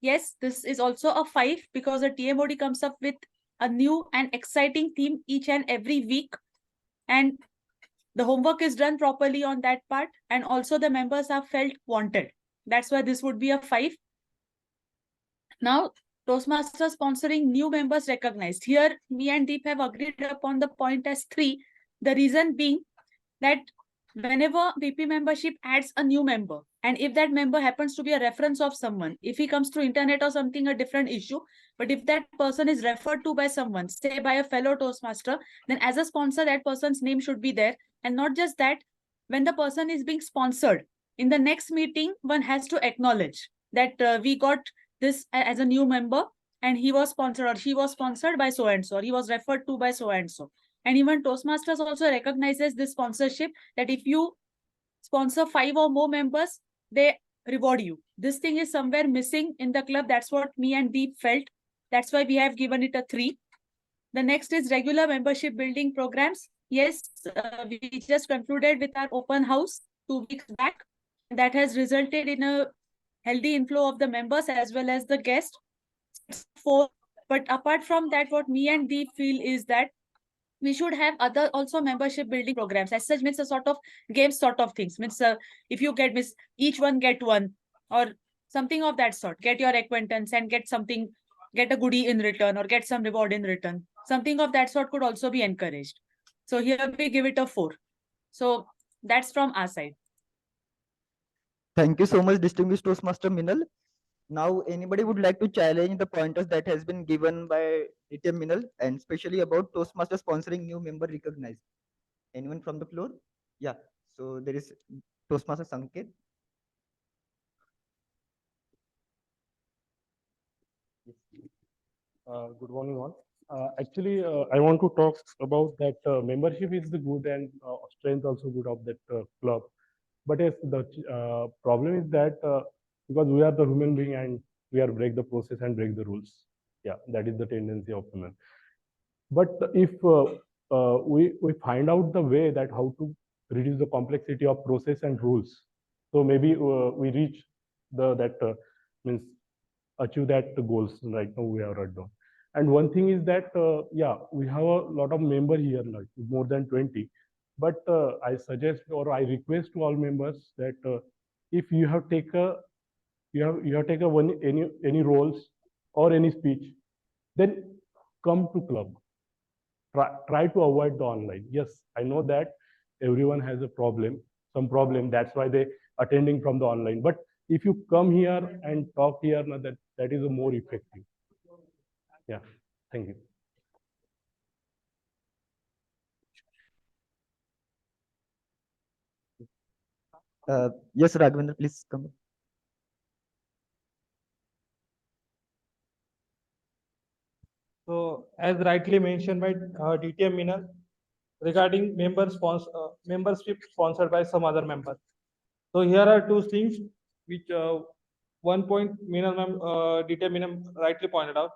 Speaker 8: Yes, this is also a 5 because the TMOD comes up with a new and exciting theme each and every week. And the homework is done properly on that part. And also the members are felt wanted. That's why this would be a 5. Now, Toastmasters sponsoring new members recognized. Here, me and Deep have agreed upon the point as 3. The reason being that whenever VP membership adds a new member, and if that member happens to be a reference of someone, if he comes through internet or something, a different issue, but if that person is referred to by someone, say by a fellow Toastmaster, then as a sponsor, that person's name should be there. And not just that, when the person is being sponsored, in the next meeting, one has to acknowledge that we got this as a new member and he was sponsored or she was sponsored by so-and-so, or he was referred to by so-and-so. And even Toastmasters also recognizes this sponsorship, that if you sponsor 5 or more members, they reward you. This thing is somewhere missing in the club. That's what me and Deep felt. That's why we have given it a 3. The next is regular membership building programs. Yes, we just concluded with our open house 2 weeks back. That has resulted in a healthy inflow of the members as well as the guests. 4. But apart from that, what me and Deep feel is that we should have other also membership building programs. As such, means a sort of game sort of things. Means if you get each one get one or something of that sort. Get your acquaintance and get something, get a goodie in return or get some reward in return. Something of that sort could also be encouraged. So here we give it a 4. So that's from our side.
Speaker 6: Thank you so much, distinguished Toastmaster Minal. Now, anybody would like to challenge the pointers that has been given by DTM Minal, and especially about Toastmaster sponsoring new member recognized? Anyone from the floor? Yeah. So there is Toastmaster Sanket.
Speaker 15: Good morning, all. Actually, I want to talk about that membership is the good and strength also good of that club. But yes, the problem is that because we are the human being and we are break the process and break the rules. Yeah, that is the tendency of human. But if we find out the way that how to reduce the complexity of process and rules, so maybe we reach the means achieve that goals right now we have right now. And one thing is that, yeah, we have a lot of members here, like more than 20. But I suggest or I request to all members that if you have taken any roles or any speech, then come to club. Try to avoid the online. Yes, I know that everyone has a problem, some problem. That's why they attending from the online. But if you come here and talk here, now that is a more effective. Yeah, thank you.
Speaker 6: Yes, Raghvendra, please come.
Speaker 2: So as rightly mentioned by DTM Minal, regarding membership sponsored by some other member. So here are two things which one point DTM Minal rightly pointed out.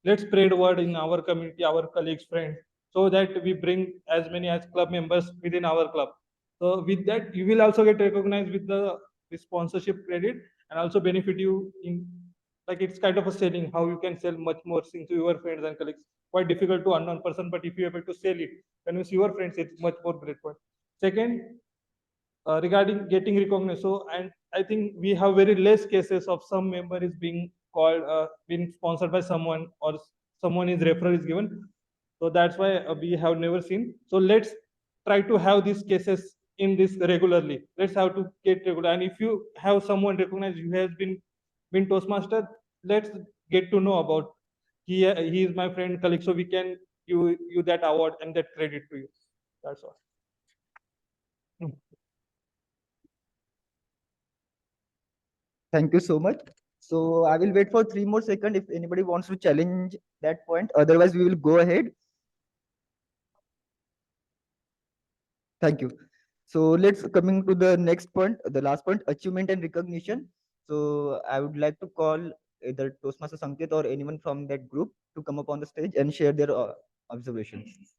Speaker 2: Let's spread word in our community, our colleagues, friends, so that we bring as many as club members within our club. So with that, you will also get recognized with the sponsorship credit and also benefit you in, like, it's kind of a selling, how you can sell much more things to your friends and colleagues. Quite difficult to unknown person, but if you're able to sell it, convince your friends, it's much more great point. Second, regarding getting recognized, so, and I think we have very less cases of some member is being called, being sponsored by someone, or someone is referral is given. So that's why we have never seen. So let's try to have these cases in this regularly. Let's have to get regular. And if you have someone recognized who has been Toastmaster, let's get to know about he is my friend, colleague, so we can give you that award and that credit to you. That's all.
Speaker 6: Thank you so much. So I will wait for 3 more seconds if anybody wants to challenge that point. Otherwise, we will go ahead. Thank you. So let's coming to the next point, the last point, achievement and recognition. So I would like to call either Toastmaster Sanket or anyone from that group to come up on the stage and share their observations.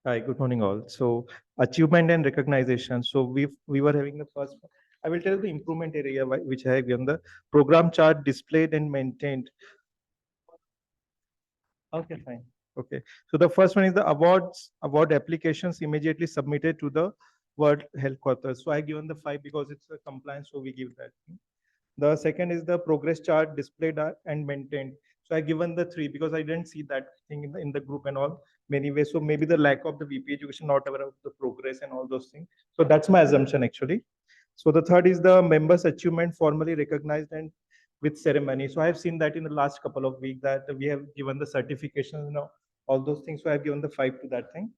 Speaker 2: Hi, good morning all. So achievement and recognition. So we were having the first. I will tell the improvement area which I have given the program chart displayed and maintained. Okay, fine. Okay. So the first one is the award applications immediately submitted to the World Headquarters. So I given the 5 because it's a compliance, so we give that. The second is the progress chart displayed and maintained. So I given the 3 because I didn't see that thing in the group and all many ways. So maybe the lack of the VP education, not aware of the progress and all those things. So that's my assumption actually. So the third is the members' achievement formally recognized and with ceremony. So I have seen that in the last couple of weeks that we have given the certifications, all those things. So I have given the 5 to that thing.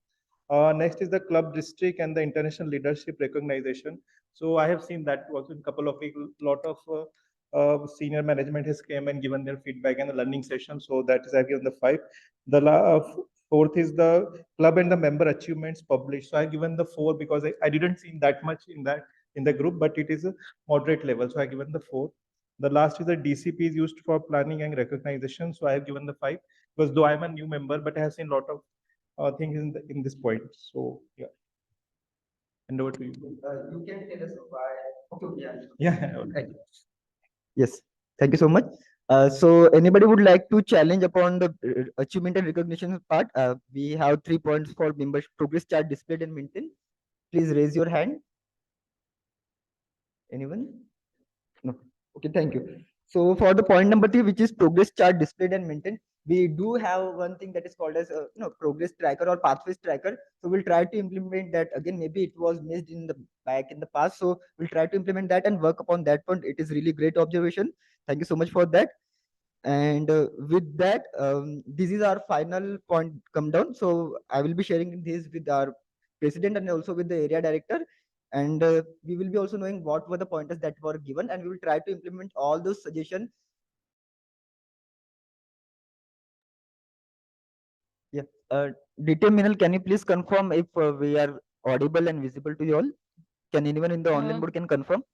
Speaker 2: Next is the club district and the international leadership recognition. So I have seen that also in a couple of weeks, a lot of senior management has came and given their feedback and the learning session. So that is I have given the 5. The fourth is the club and the member achievements published. So I have given the 4 because I didn't see that much in the group, but it is a moderate level. So I have given the 4. The last is the DCP is used for planning and recognition. So I have given the 5 because though I'm a new member, but I have seen a lot of things in this point. So yeah. And over to you.
Speaker 6: You can tell us why. Okay,
Speaker 2: yeah. Okay.
Speaker 6: Yes. Thank you so much. So anybody would like to challenge upon the achievement and recognition part? We have 3 points for members progress chart displayed and maintained. Please raise your hand. Anyone? No. Okay, thank you. So for the point number 3, which is progress chart displayed and maintained, we do have one thing that is called as progress tracker or pathways tracker. So we'll try to implement that again. Maybe it was missed back in the past. So we'll try to implement that and work upon that point. It is really great observation. Thank you so much for that. And with that, this is our final point come down. So I will be sharing this with our president and also with the area director. And we will be also knowing what were the pointers that were given, and we will try to implement all those suggestions. Yeah. DTM Minal, can you please confirm if we are audible and visible to you all? Can anyone in the online mode can confirm?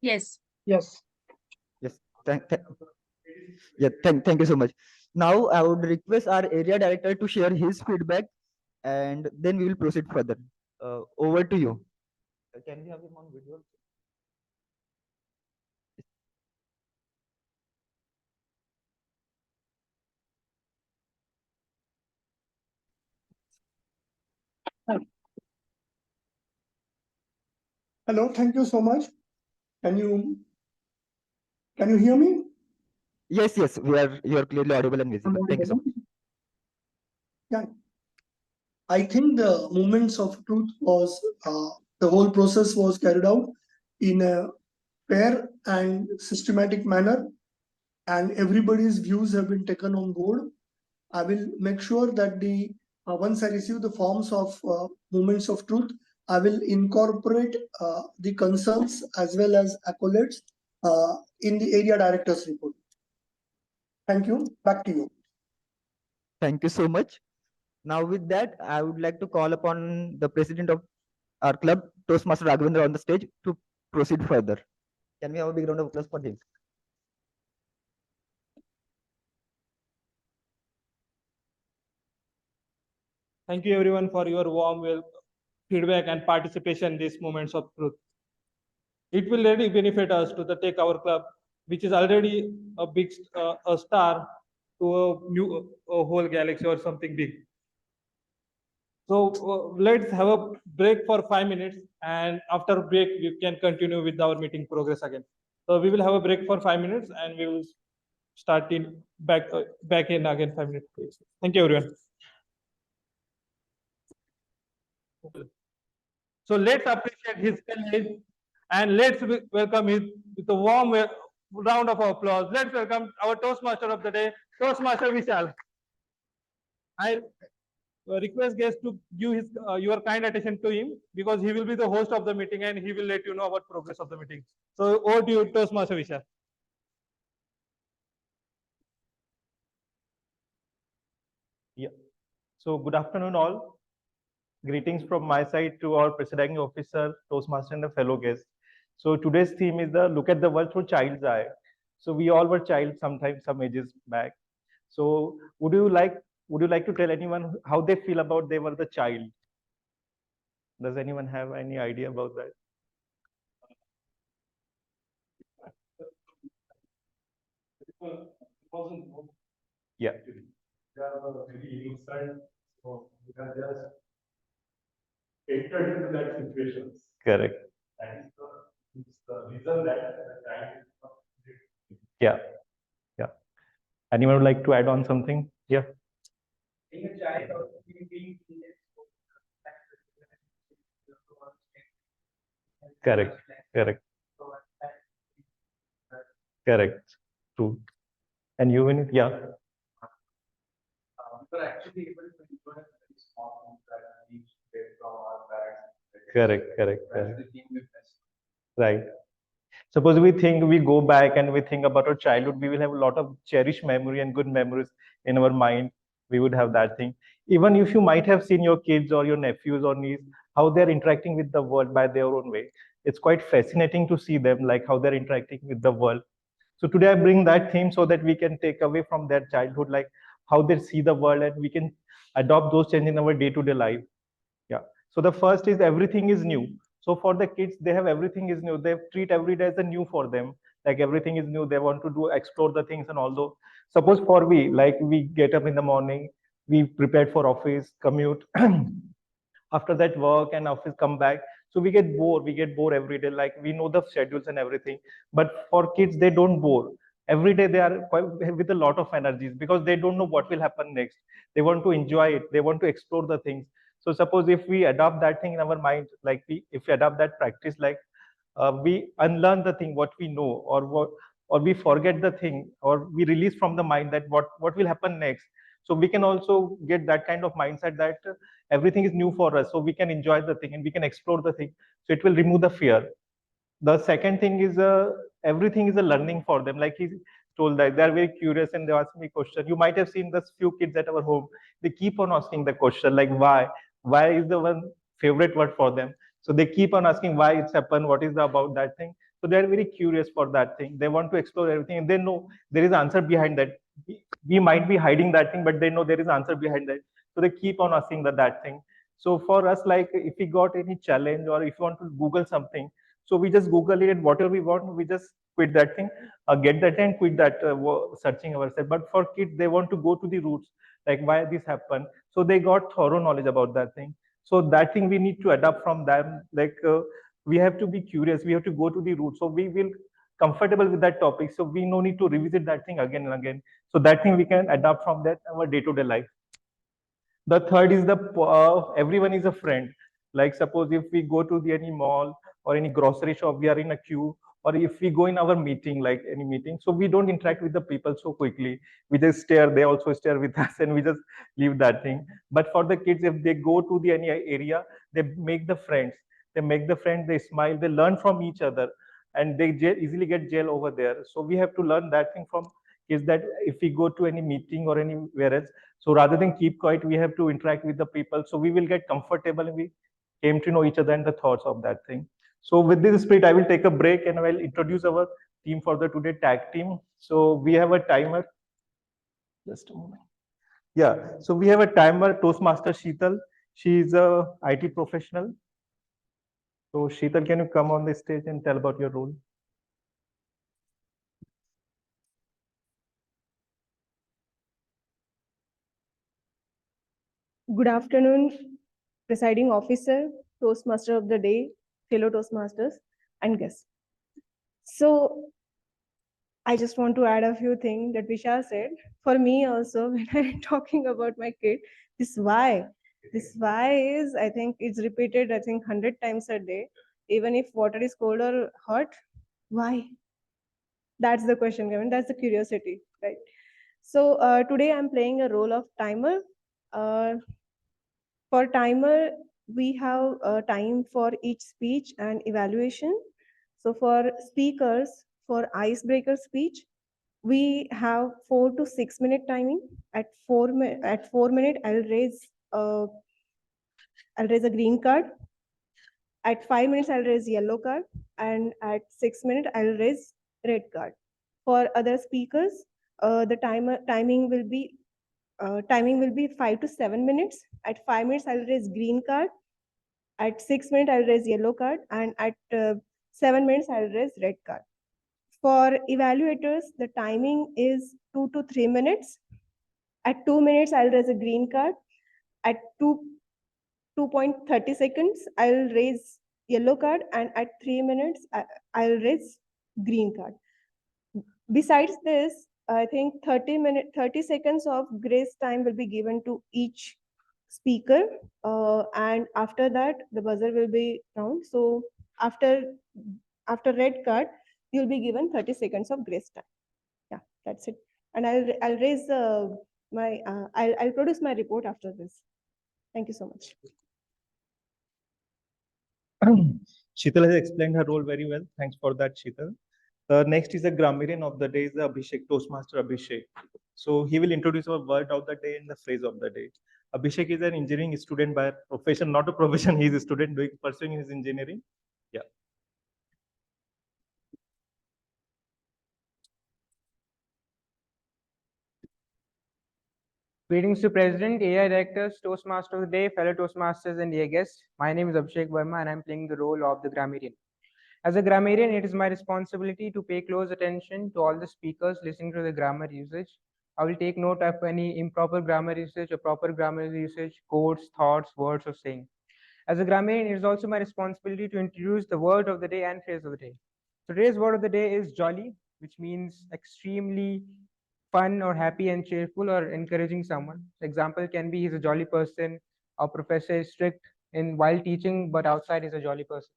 Speaker 8: Yes.
Speaker 9: Yes.
Speaker 6: Yes. Thank you so much. Now I would request our area director to share his feedback, and then we will proceed further. Over to you. Can we have him on video?
Speaker 5: Hello, thank you so much. Can you hear me?
Speaker 6: Yes, yes, you are clearly audible and visible. Thank you so much.
Speaker 5: Yeah. I think the moments of truth was the whole process was carried out in a fair and systematic manner, and everybody's views have been taken on board. I will make sure that the once I receive the forms of moments of truth, I will incorporate the concerns as well as accolades in the area director's report. Thank you. Back to you.
Speaker 6: Thank you so much. Now with that, I would like to call upon the president of our club, Toastmaster Raghvendra, on the stage to proceed further. Can we have a big round of applause for him?
Speaker 2: Thank you everyone for your warm feedback and participation in these moments of truth. It will really benefit us to take our club, which is already a big a star, to a whole galaxy or something big. So let's have a break for 5 minutes, and after break we can continue with our meeting progress again. So we will have a break for 5 minutes, and we will start in back in again 5 minutes. Please. Thank you everyone. So let's appreciate his courage, and let's welcome him with a warm round of applause. Let's welcome our Toastmaster of the day, Toastmaster Vishal. I request guests to give his your kind attention to him, because he will be the host of the meeting and he will let you know about progress of the meeting. So over to you, Toastmaster Vishal.
Speaker 16: Yeah. So good afternoon all. Greetings from my side to our presiding officer, Toastmaster, and the fellow guests. So today's theme is the look at the world through child's eye. So we all were child sometimes, some ages back. So would you like to tell anyone how they feel about they were the child? Does anyone have any idea about that? Yeah.
Speaker 15: Entered into that situation.
Speaker 16: Correct.
Speaker 15: That is the reason that the child
Speaker 16: Yeah. Yeah. Anyone would like to add on something? Yeah.
Speaker 2: Being a child or being
Speaker 16: Correct. Correct. Correct. True. And you, Vinit? Yeah.
Speaker 2: we were actually able to enjoy very small things that we get from our parents.
Speaker 16: Correct. Correct. Correct.
Speaker 2: That's the thing we miss.
Speaker 16: Right. Suppose we go back and we think about our childhood, we will have a lot of cherished memory and good memories in our mind. We would have that thing. Even if you might have seen your kids or your nephews or niece, how they're interacting with the world by their own way. It's quite fascinating to see them, like how they're interacting with the world. So today I bring that theme so that we can take away from their childhood, like how they see the world, and we can adopt those changes in our day-to-day life. Yeah. So the first is everything is new. So for the kids, they have everything is new. They treat every day as a new for them. Like everything is new. They want to do explore the things. And although suppose for we, like we get up in the morning, we prepared for office, commute, after that work and office come back. So we get bored every day. Like we know the schedules and everything. But for kids, they don't bore. Every day they are with a lot of energies, because they don't know what will happen next. They want to enjoy it. They want to explore the things. So suppose if we adopt that thing in our mind, like if we adopt that practice, like we unlearn the thing what we know, or we forget the thing, or we release from the mind that what will happen next. So we can also get that kind of mindset that everything is new for us, so we can enjoy the thing and we can explore the thing. So it will remove the fear. The second thing is everything is a learning for them. Like he told that they're very curious and they ask me question. You might have seen this few kids at our home. They keep on asking the question like why is the one favorite word for them. So they keep on asking why it's happened, what is the about that thing. So they're very curious for that thing. They want to explore everything, and they know there is answer behind that. We might be hiding that thing, but they know there is answer behind that. So they keep on asking that thing. So for us, like if we got any challenge or if you want to Google something, so we just Google it and whatever we want, we just quit that thing, get that and quit that searching ourselves. But for kids, they want to go to the roots, like why this happened. So they got thorough knowledge about that thing. So that thing we need to adapt from them. Like we have to be curious. We have to go to the roots. So we will comfortable with that topic. So we no need to revisit that thing again and again. So that thing we can adapt from that our day-to-day life. The third is the everyone is a friend. Like suppose if we go to the any mall or any grocery shop, we are in a queue, or if we go in our meeting, like any meeting, so we don't interact with the people so quickly. We just stare, they also stare with us, and we just leave that thing. But for the kids, if they go to the any area, they make the friends. They make the friends, they smile, they learn from each other, and they easily get gel over there. So we have to learn that thing from kids, that if we go to any meeting or anywhere else, so rather than keep quiet, we have to interact with the people. So we will get comfortable and we came to know each other and the thoughts of that thing. So with this spirit, I will take a break and I will introduce our team for the today tag team. So we have a timer. Just a moment. Yeah, so we have a timer, Toastmaster Sheetal. She is a IT professional. So Sheetal, can you come on the stage and tell about your role?
Speaker 14: Good afternoon, presiding officer, Toastmaster of the day, fellow Toastmasters, and guests. So I just want to add a few things that Vishal said. For me also, when I'm talking about my kid, this why is, I think it's repeated, I think 100 times a day. Even if water is cold or hot, why? That's the question, Kevin. That's the curiosity, right? So today I'm playing a role of timer. For timer, we have time for each speech and evaluation. So for speakers, for icebreaker speech, we have 4 to 6 minute timing. At 4 minutes, I'll raise a green card. At 5 minutes, I'll raise yellow card, and at 6 minutes, I'll raise red card. For other speakers, the timing will be 5 to 7 minutes. At 5 minutes, I'll raise green card. At 6 minutes, I'll raise yellow card, and at 7 minutes, I'll raise red card. For evaluators, the timing is 2 to 3 minutes. At 2 minutes, I'll raise a green card. At 2.30 seconds, I'll raise yellow card, and at 3 minutes, I'll raise green card. Besides this, I think 30 seconds of grace time will be given to each speaker, and after that the buzzer will be down. So after red card, you'll be given 30 seconds of grace time. Yeah, that's it. And I'll raise I'll produce my report after this. Thank you so much.
Speaker 16: Sheetal has explained her role very well. Thanks for that, Sheetal. Next is the grammarian of the day, is the Abhishek, Toastmaster Abhishek. So he will introduce our word of the day and the phrase of the day. Abhishek is an engineering student by profession, not a profession. He is a student pursuing his engineering. Yeah.
Speaker 11: Greetings to President, AI Directors, Toastmasters of the Day, fellow Toastmasters, and dear guests. My name is Abhishek Verma, and I'm playing the role of the grammarian. As a grammarian, it is my responsibility to pay close attention to all the speakers listening to the grammar usage. I will take note of any improper grammar usage or proper grammar usage, quotes, thoughts, words, or saying. As a grammarian, it is also my responsibility to introduce the word of the day and phrase of the day. Today's word of the day is jolly, which means extremely fun or happy and cheerful or encouraging someone. Example can be he's a jolly person, our professor is strict while teaching, but outside he's a jolly person.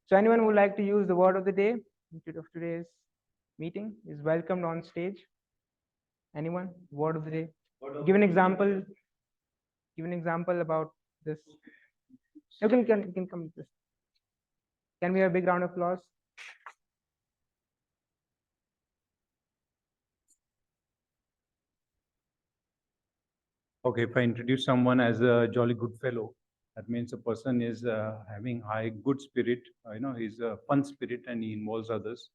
Speaker 11: So anyone who would like to use the word of the day of today's meeting is welcomed on stage. Anyone? Word of the day. Give an example. Give an example about this. You can come with this. Can we have a big round of applause?
Speaker 3: Okay, if I introduce someone as a jolly good fellow, that means a person is having high good spirit, he's a fun spirit and he involves others.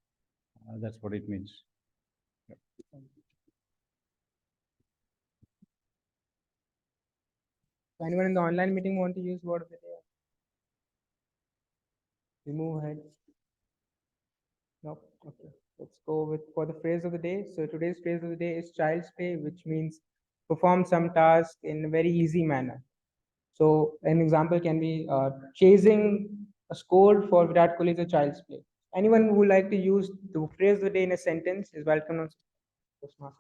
Speaker 3: That's what it means.
Speaker 11: So anyone in the online meeting want to use word of the day? We move ahead. No, okay. Let's go with for the phrase of the day. So today's phrase of the day is child's play, which means perform some task in a very easy manner. So an example can be chasing a score for Virat Kohli is a child's play. Anyone who would like to use the phrase of the day in a sentence is welcome on Toastmasters.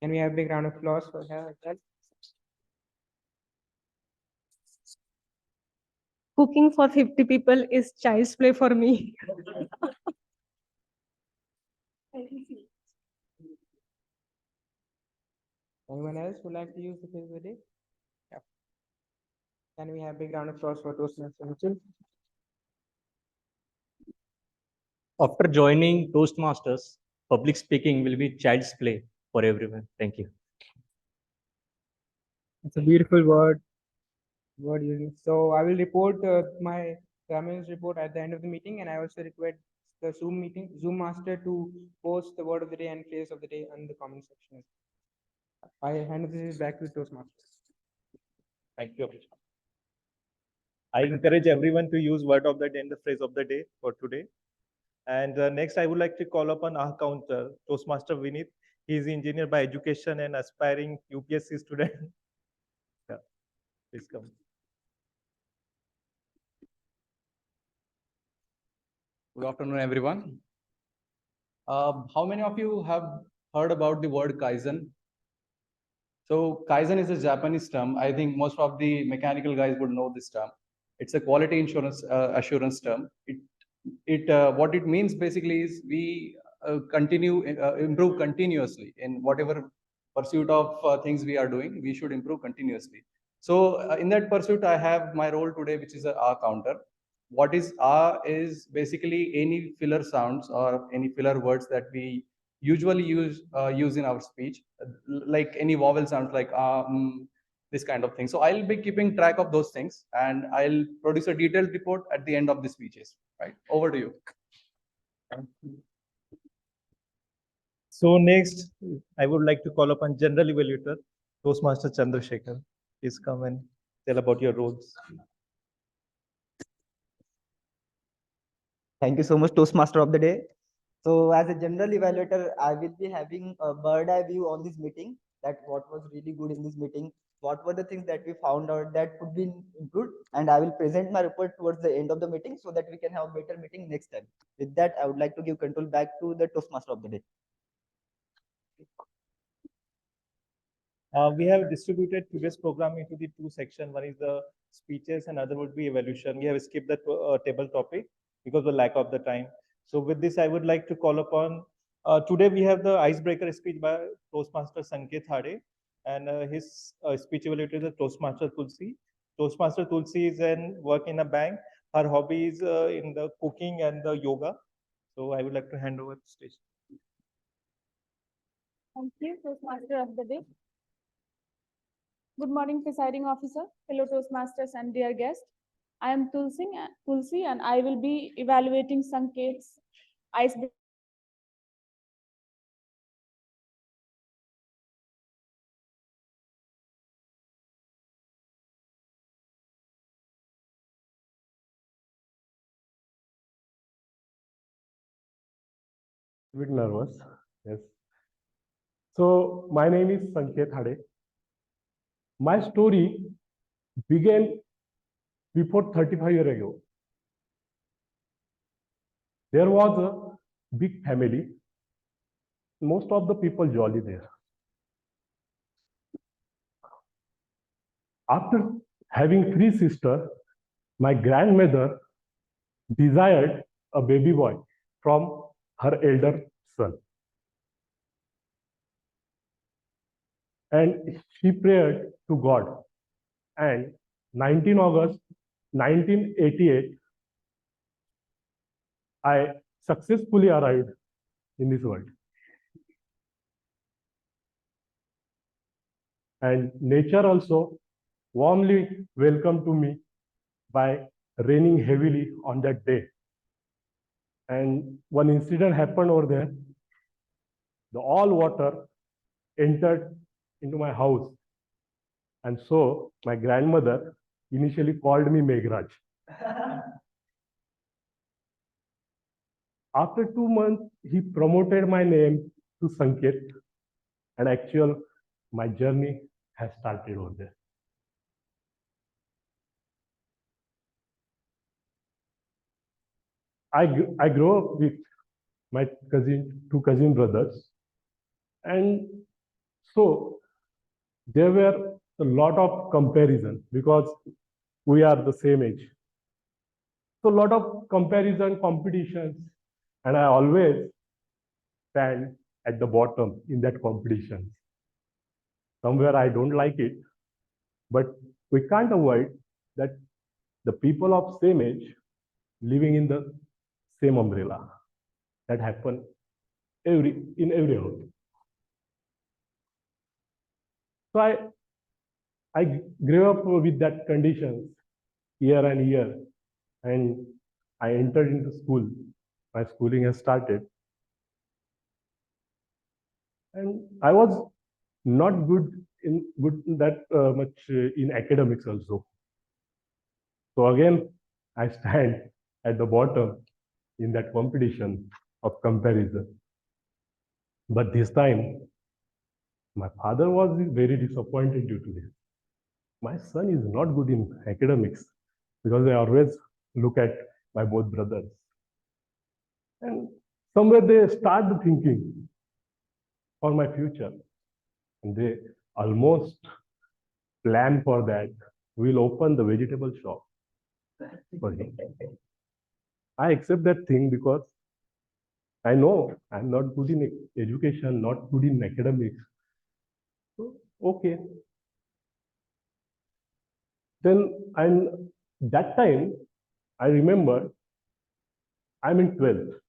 Speaker 11: Can we have a big round of applause for her as well?
Speaker 14: Cooking for 50 people is child's play for me.
Speaker 11: Anyone else would like to use the phrase of the day? Yeah. Can we have a big round of applause for Toastmasters?
Speaker 7: After joining Toastmasters, public speaking will be child's play for everyone. Thank you.
Speaker 11: It's a beautiful word using. So I will report my Raman's report at the end of the meeting, and I also request the Zoom master to post the word of the day and phrase of the day on the comment section. I hand this back to Toastmasters.
Speaker 16: Thank you. I encourage everyone to use word of the day and the phrase of the day for today. And next, I would like to call upon our counter, Toastmaster Vinith. He is engineer by education and aspiring UPSC student. Yeah, please come.
Speaker 13: Good afternoon, everyone. How many of you have heard about the word Kaizen? So Kaizen is a Japanese term. I think most of the mechanical guys would know this term. It's a quality assurance term. What it means basically is we improve continuously in whatever pursuit of things we are doing. We should improve continuously. So in that pursuit, I have my role today, which is a R counter. What is R is basically any filler sounds or any filler words that we usually use in our speech, like any vowel sounds like this kind of thing. So I'll be keeping track of those things, and I'll produce a detailed report at the end of the speeches. Right, over to you.
Speaker 16: So next, I would like to call upon General Evaluator, Toastmaster Chandrasekhar. Please come and tell about your roles.
Speaker 6: Thank you so much, Toastmaster of the day. So as a general evaluator, I will be having a bird eye view on this meeting, that what was really good in this meeting, what were the things that we found out that could be improved, and I will present my report towards the end of the meeting so that we can have a better meeting next time. With that, I would like to give control back to the Toastmaster of the day.
Speaker 16: We have distributed today's program into the two sections. One is the speeches and other would be evaluation. We have skipped the table topic because of the lack of the time. So with this, I would like to call upon, today we have the icebreaker speech by Toastmaster Sanket Hade, and his speech evaluator is the Toastmaster Tulsi. Toastmaster Tulsi is in work in a bank. Her hobby is in the cooking and the yoga. So I would like to hand over the stage.
Speaker 17: Thank you, Toastmaster of the day. Good morning, presiding officer, fellow Toastmasters, and dear guests. I am Tulsi, and I will be evaluating Sanket's icebreaker.
Speaker 15: A bit nervous, yes. So my name is Sanket Hade. My story began before 35 years ago. There was a big family. Most of the people jolly there. After having 3 sisters, my grandmother desired a baby boy from her elder son. And she prayed to God. And 19 August 1988, I successfully arrived in this world. And nature also warmly welcomed to me by raining heavily on that day. And one incident happened over there. All water entered into my house. And so my grandmother initially called me Meghraj. After 2 months, he promoted my name to Sanket, and my journey has started over there. I grew up with my two cousin brothers, and so there were a lot of comparison because we are the same age. So a lot of comparison, competitions, and I always stand at the bottom in that competition. Somewhere I don't like it, but we can't avoid that the people of same age living in the same umbrella. That happen in every house. So I grew up with that conditions year and year, and I entered into school. My schooling has started, and I was not good that much in academics also. So again, I stand at the bottom in that competition of comparison. But this time, my father was very disappointed due to this. My son is not good in academics because I always look at my both brothers. And somewhere they start thinking for my future. And they almost plan for that. We'll open the vegetable shop for him. I accept that thing because I know I'm not good in education, not good in academics. So, okay. Then that time, I remember I'm in 12th.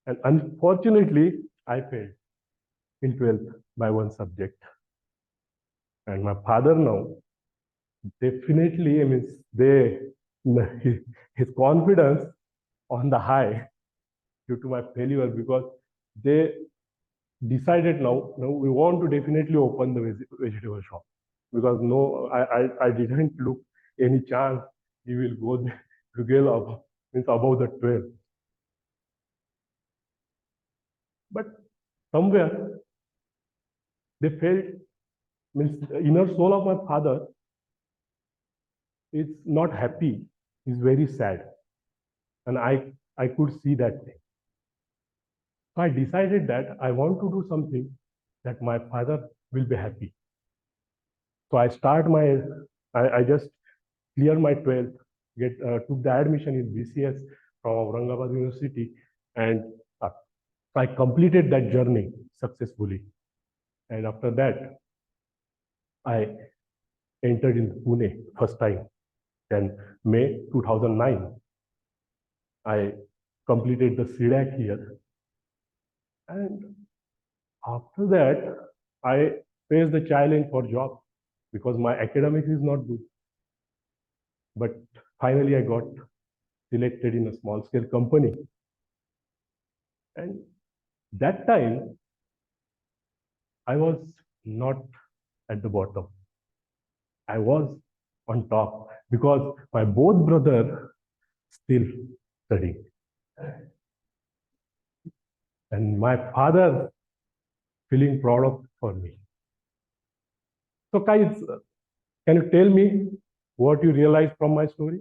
Speaker 15: And unfortunately, I failed in 12th by one subject. And my father now, definitely, his confidence on the high due to my failure because they decided now we want to definitely open the vegetable shop because I didn't look any chance he will go there to get above the 12. But somewhere they felt the inner soul of my father is not happy, is very sad. And I could see that thing. So I decided that I want to do something that my father will be happy. So I just cleared my 12th, took the admission in BCS from Aurangabad University, and I completed that journey successfully. And after that, I entered in Pune first time. Then May 2009, I completed the CDAC here. And after that, I faced the challenge for job because my academics is not good. But finally, I got selected in a small scale company. And that time, I was not at the bottom. I was on top because my both brother still studying. And my father feeling proud of for me. So guys, can you tell me what you realized from my story?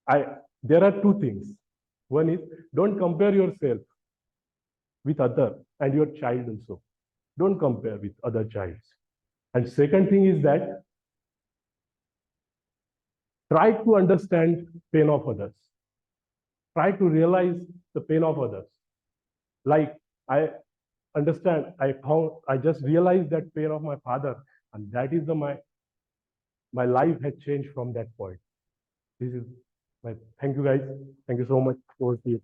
Speaker 15: There are two things. One is don't compare yourself with other and your child also. Don't compare with other childs. And second thing is that try to understand pain of others. Try to realize the pain of others. Like I understand, I just realized that pain of my father, and that is my life had changed from that point. This is my thank you guys. Thank you so much. Over to you.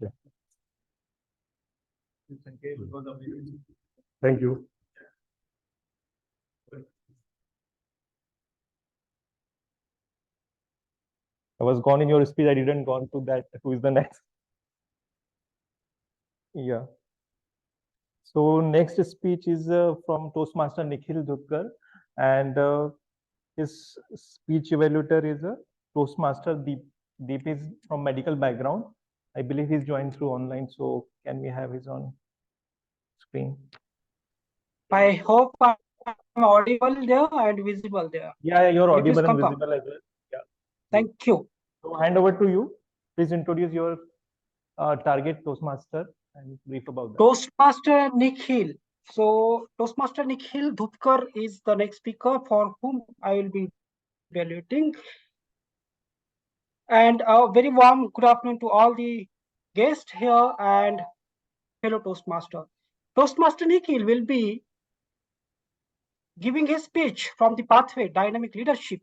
Speaker 15: Thank you.
Speaker 16: I was gone in your speech. I didn't go on to that. Who is the next? Yeah. So next speech is from Toastmaster Nikhil Dudkar, and his speech evaluator is a Toastmaster Deep. Deep is from medical background. I believe he's joined through online. So can we have his on screen?
Speaker 9: I hope I'm audible there and visible there.
Speaker 16: Yeah, you're
Speaker 9: Will you please
Speaker 16: audible and
Speaker 9: confirm?
Speaker 16: visible as well. Yeah.
Speaker 9: Thank you.
Speaker 16: So hand over to you. Please introduce your target Toastmaster and brief about that.
Speaker 9: Toastmaster Nikhil. So Toastmaster Nikhil Dudkar is the next speaker for whom I will be evaluating. And a very warm good afternoon to all the guests here and fellow Toastmaster. Toastmaster Nikhil will be giving a speech from the Pathway Dynamic Leadership.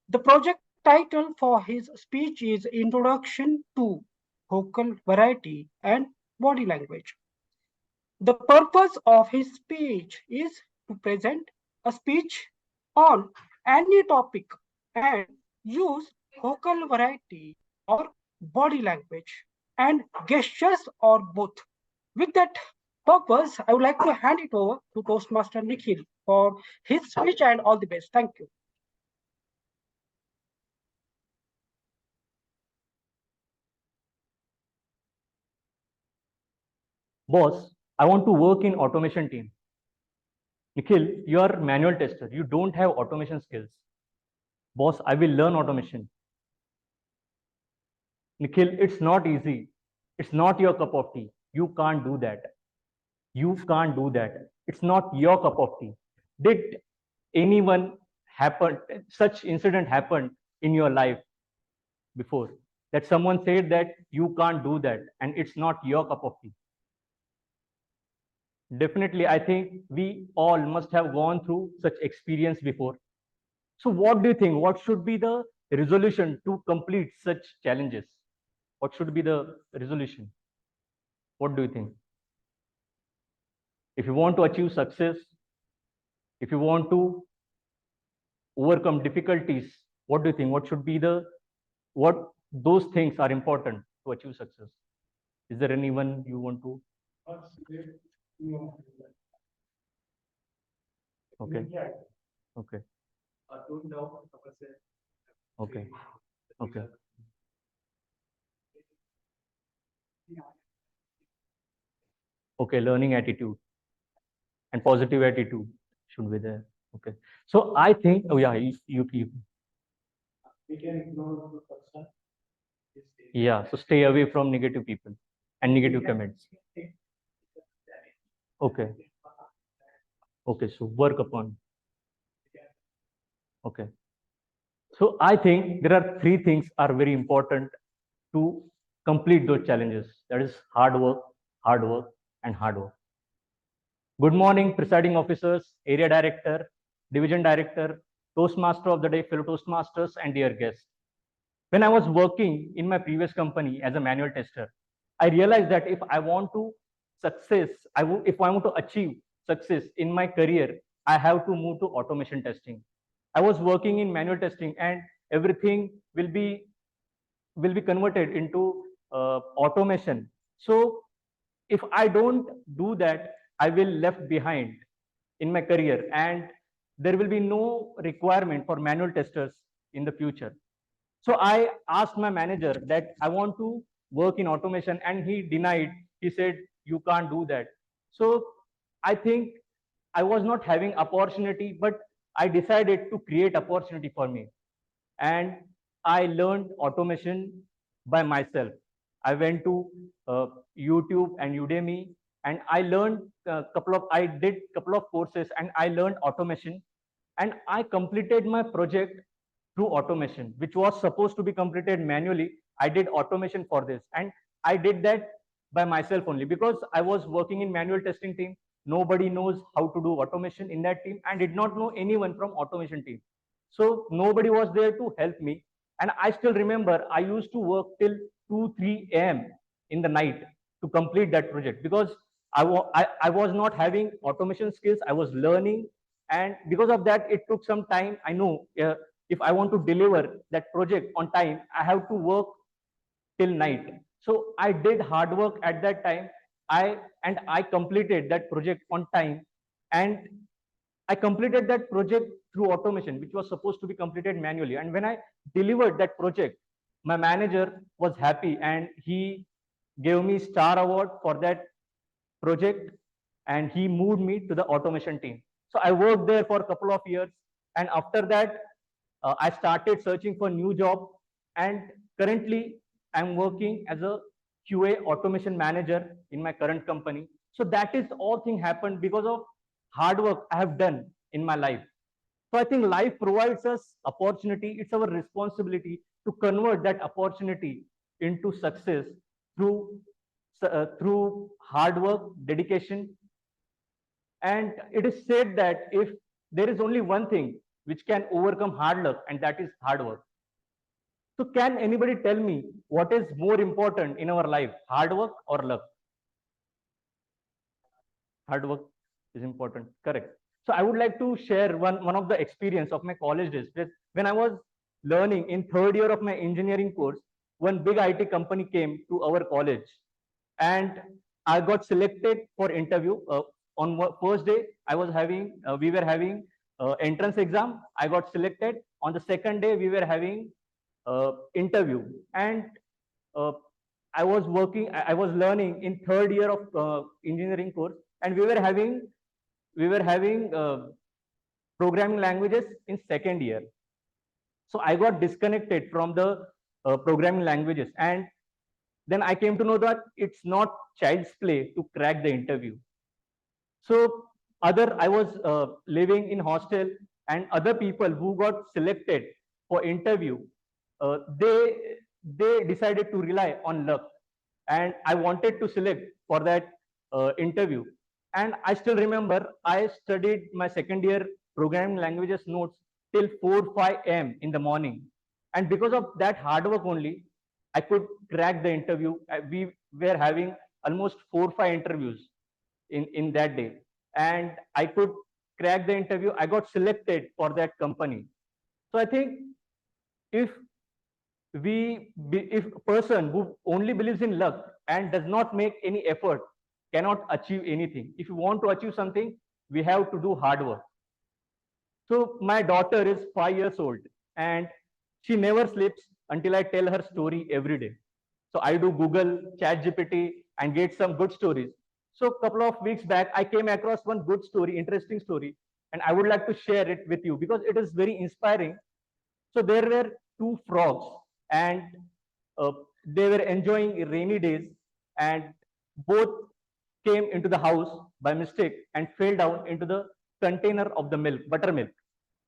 Speaker 9: The project title for his speech is Introduction to Vocal Variety and Body Language. The purpose of his speech is to present a speech on any topic and use vocal variety or body language and gestures or both. With that purpose, I would like to hand it over to Toastmaster Nikhil for his speech and all the best. Thank you.
Speaker 7: Boss, I want to work in automation team. Nikhil, you are manual tester. You don't have automation skills. Boss, I will learn automation. Nikhil, it's not easy. It's not your cup of tea. You can't do that. You can't do that. It's not your cup of tea. Did anyone happen, such incident happened in your life before? That someone said that you can't do that and it's not your cup of tea. Definitely, I think we all must have gone through such experience before. So what do you think? What should be the resolution to complete such challenges? What should be the resolution? What do you think? If you want to achieve success, if you want to overcome difficulties, what do you think? What should be what those things are important to achieve success? Is there anyone you want to? Okay. Okay. Okay. Okay. Okay, learning attitude and positive attitude should be there. Okay. So I think, oh yeah, you
Speaker 12: We can ignore the person.
Speaker 7: yeah, so stay away from negative people and negative comments. Okay. Okay, so work upon. Okay. So I think there are three things are very important to complete those challenges. That is hard work, and hard work. Good morning, presiding officers, area director, division director, Toastmaster of the day, fellow Toastmasters, and dear guests. When I was working in my previous company as a manual tester, I realized that if I want to if I want to achieve success in my career, I have to move to automation testing. I was working in manual testing and everything will be converted into automation. So if I don't do that, I will left behind in my career and there will be no requirement for manual testers in the future. So I asked my manager that I want to work in automation and he denied. He said, you can't do that. So I think I was not having opportunity, but I decided to create opportunity for me. And I learned automation by myself. I went to YouTube and Udemy and I learned I did couple of courses and I learned automation and I completed my project through automation, which was supposed to be completed manually. I did automation for this and I did that by myself only because I was working in manual testing team. Nobody knows how to do automation in that team and did not know anyone from automation team. So nobody was there to help me. And I still remember I used to work till 2, 3 a.m. in the night to complete that project because I was not having automation skills. I was learning. And because of that, it took some time. I know if I want to deliver that project on time, I have to work till night. So I did hard work at that time I completed that project on time, and I completed that project through automation, which was supposed to be completed manually. And when I delivered that project, my manager was happy and he gave me star award for that project, and he moved me to the automation team. So I worked there for a couple of years, and after that I started searching for new job, and currently I'm working as a QA automation manager in my current company. So that is all thing happened because of hard work I have done in my life. So I think life provides us opportunity. It's our responsibility to convert that opportunity into success through hard work, dedication. And it is said that if there is only one thing which can overcome hard luck, and that is hard work. So can anybody tell me what is more important in our life, hard work or luck? Hard work is important, correct. So I would like to share one of the experience of my college days. When I was learning in third year of my engineering course, one big IT company came to our college, and I got selected for interview. On first day, we were having entrance exam. I got selected. On the second day, we were having interview, and I was learning in third year of engineering course, and we were having programming languages in second year. So I got disconnected from the programming languages, and then I came to know that it's not child's play to crack the interview. So I was living in hostel, and other people who got selected for interview, they decided to rely on luck, and I wanted to select for that interview. And I still remember I studied my second year programming languages notes till 4-5 a.m. in the morning, and because of that hard work only, I could crack the interview. We were having almost 4-5 interviews in that day, and I could crack the interview. I got selected for that company. So I think if a person who only believes in luck and does not make any effort cannot achieve anything. If you want to achieve something, we have to do hard work. So my daughter is 5 years old, and she never sleeps until I tell her story every day. So I do Google, ChatGPT, and get some good stories. So a couple of weeks back, I came across one good story, interesting story, and I would like to share it with you because it is very inspiring. So there were two frogs, and they were enjoying rainy days, and both came into the house by mistake and fell down into the container of the milk, buttermilk.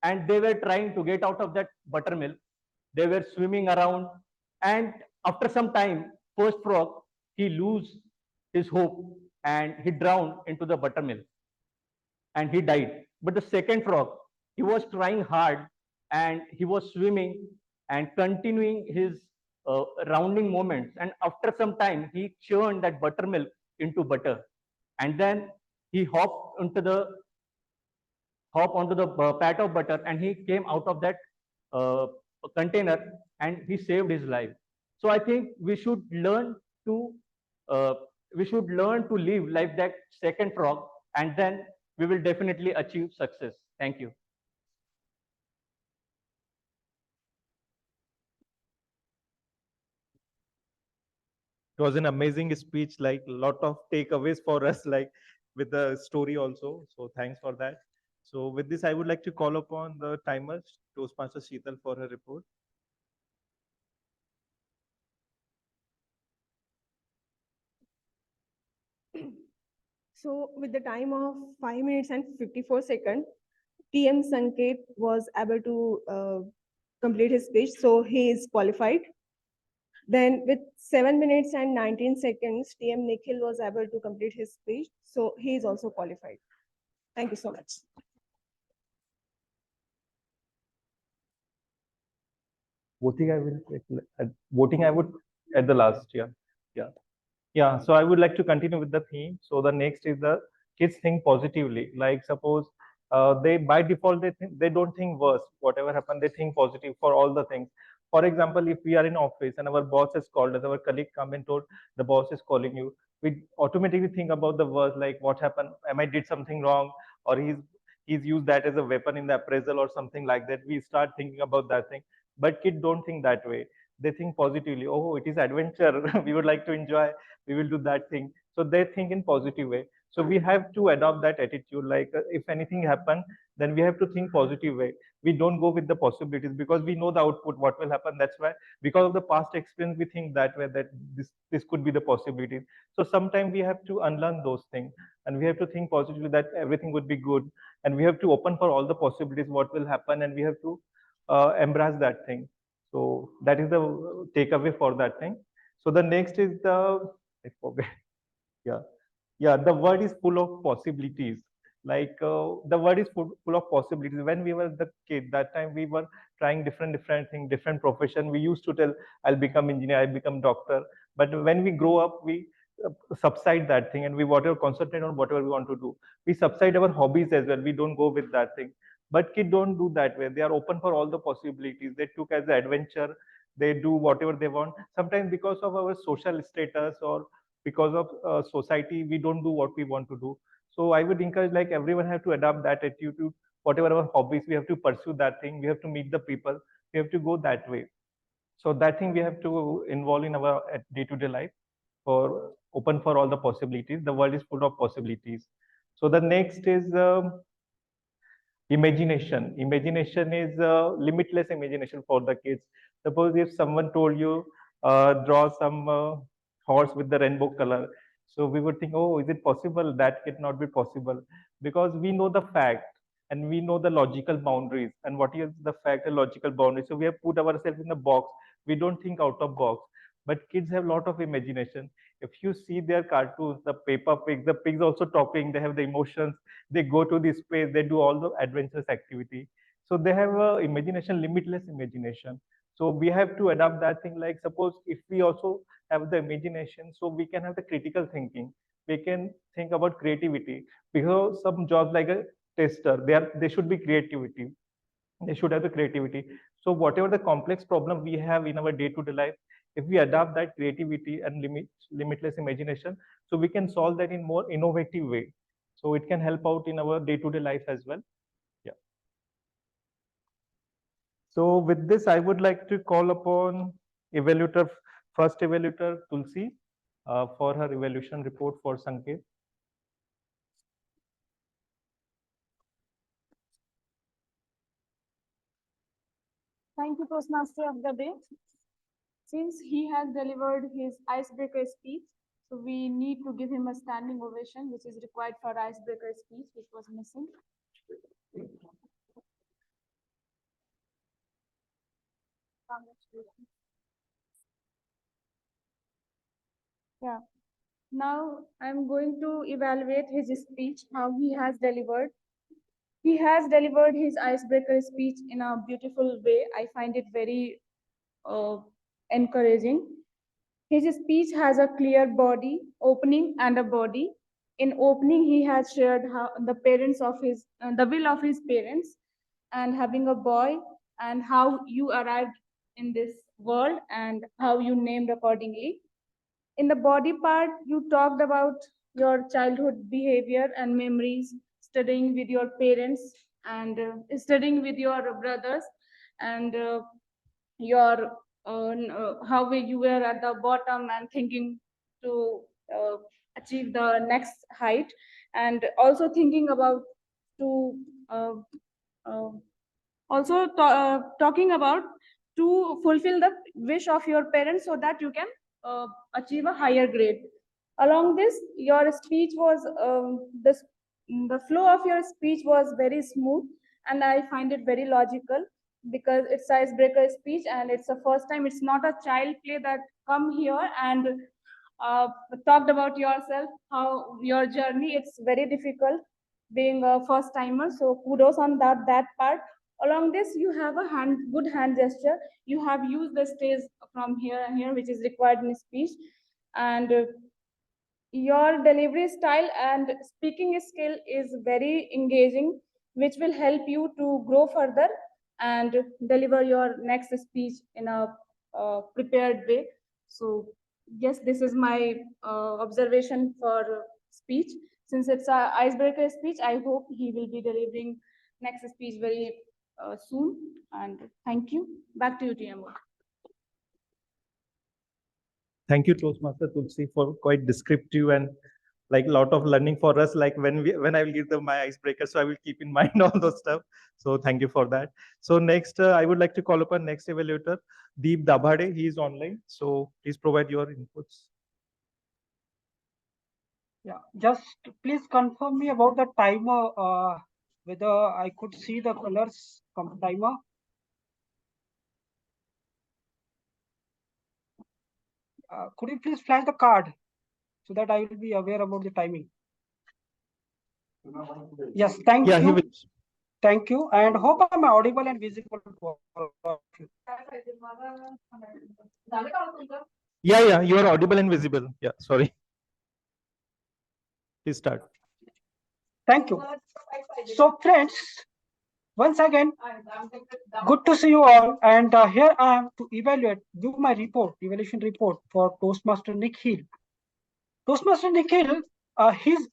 Speaker 7: And they were trying to get out of that buttermilk. They were swimming around, and after some time, first frog, he lose his hope and he drowned into the buttermilk and he died. But the second frog, he was trying hard and he was swimming and continuing his rounding movements. And after some time, he churned that buttermilk into butter, and then he hopped onto the pat of butter, and he came out of that container and he saved his life. So I think we should learn to live like that second frog, and then we will definitely achieve success. Thank you.
Speaker 16: It was an amazing speech, like a lot of takeaways for us, like with the story also. So thanks for that. So with this, I would like to call upon the timer, Toastmaster Sheetal, for her report.
Speaker 14: So with the time of 5 minutes and 54 seconds, TM Sanket was able to complete his speech, so he is qualified. Then with 7 minutes and 19 seconds, TM Nikhil was able to complete his speech, so he is also qualified. Thank you so much.
Speaker 16: Voting I would at the last. Yeah. So I would like to continue with the theme. So the next is the kids think positively. Like suppose they by default they don't think worse. Whatever happened, they think positive for all the things. For example, if we are in office and our boss has called us, our colleague come and told the boss is calling you, we automatically think about the worst, like what happened, am I did something wrong, or he's used that as a weapon in the appraisal or something like that. We start thinking about that thing. But kids don't think that way. They think positively. Oh, it is adventure. We would like to enjoy. We will do that thing. So they think in positive way. So we have to adopt that attitude. Like if anything happen, then we have to think positive way. We don't go with the possibilities because we know the output, what will happen. That's why, because of the past experience, we think that way, that this could be the possibilities. So sometimes we have to unlearn those things, and we have to think positively that everything would be good, and we have to open for all the possibilities, what will happen, and we have to embrace that thing. So that is the takeaway for that thing. So the next is I forget. Yeah, the world is full of possibilities. Like the world is full of possibilities. When we were the kid, that time we were trying different things, different profession. We used to tell, I'll become engineer, I'll become doctor. But when we grow up, we subside that thing, and we whatever concentrate on whatever we want to do. We subside our hobbies as well. We don't go with that thing. But kids don't do that way. They are open for all the possibilities. They took as an adventure. They do whatever they want. Sometimes because of our social status or because of society, we don't do what we want to do. So I would encourage, like, everyone have to adopt that attitude to whatever our hobbies. We have to pursue that thing. We have to meet the people. We have to go that way. So that thing we have to involve in our day-to-day life, for open for all the possibilities. The world is full of possibilities. So the next is imagination. Imagination is limitless imagination for the kids. Suppose if someone told you draw some horse with the rainbow color, so we would think, oh, is it possible? That cannot be possible, because we know the fact and we know the logical boundaries, and what is the fact and logical boundaries. So we have put ourselves in a box. We don't think out of box. But kids have a lot of imagination. If you see their cartoons, the Peppa Pig, the pigs also talking, they have the emotions, they go to the space, they do all the adventurous activity. So they have imagination, limitless imagination. So we have to adapt that thing. Like suppose if we also have the imagination, so we can have the critical thinking. We can think about creativity, because some jobs like a tester, they should be creativity. They should have the creativity. So whatever the complex problem we have in our day-to-day life, if we adopt that creativity and limitless imagination, so we can solve that in more innovative way. So it can help out in our day-to-day life as well. Yeah. So with this, I would like to call upon first evaluator Tulsi for her evaluation report for Sanket.
Speaker 17: Thank you, Toastmaster of the day. Since he has delivered his icebreaker speech, so we need to give him a standing ovation, which is required for icebreaker speech, which was missing. Congratulations. Yeah. Now I'm going to evaluate his speech, how he has delivered. He has delivered his icebreaker speech in a beautiful way. I find it very encouraging. His speech has a clear body, opening and a body. In opening, he has shared how the parents of his, the will of his parents, and having a boy, and how you arrived in this world and how you named accordingly. In the body part, you talked about your childhood behavior and memories, studying with your parents and studying with your brothers, and your how you were at the bottom and thinking to achieve the next height, and also thinking about to also talking about to fulfill the wish of your parents so that you can achieve a higher grade. Along this, your speech was the flow of your speech was very smooth, and I find it very logical, because it's icebreaker speech and it's the first time. It's not a child play that come here and talked about yourself, how your journey. It's very difficult being a first timer, so kudos on that part. Along this, you have a good hand gesture. You have used the stage from here and here, which is required in speech, and your delivery style and speaking skill is very engaging, which will help you to grow further. and deliver your next speech in a prepared way. So yes, this is my observation for speech. Since it's a icebreaker speech, I hope he will be delivering next speech very soon. And thank you. Back to you, TMO.
Speaker 16: Thank you, Toastmaster Tulsi, for quite descriptive and like a lot of learning for us. Like when I will give them my icebreaker, so I will keep in mind all those stuff. So thank you for that. So next, I would like to call upon next evaluator, Deep Dabhade. He is online. So please provide your inputs.
Speaker 9: Yeah, just please confirm me about the timer, whether I could see the colors timer. Could you please flash the card so that I will be aware about the timing? Yes, thank you. Thank you, and hope I'm audible and visible to all of you.
Speaker 16: Yeah, you are audible and visible. Yeah, sorry. Please start.
Speaker 9: Thank you. So friends, once again, good to see you all. And here I am to give my evaluation report for Toastmaster Nikhil. Toastmaster Nikhil, his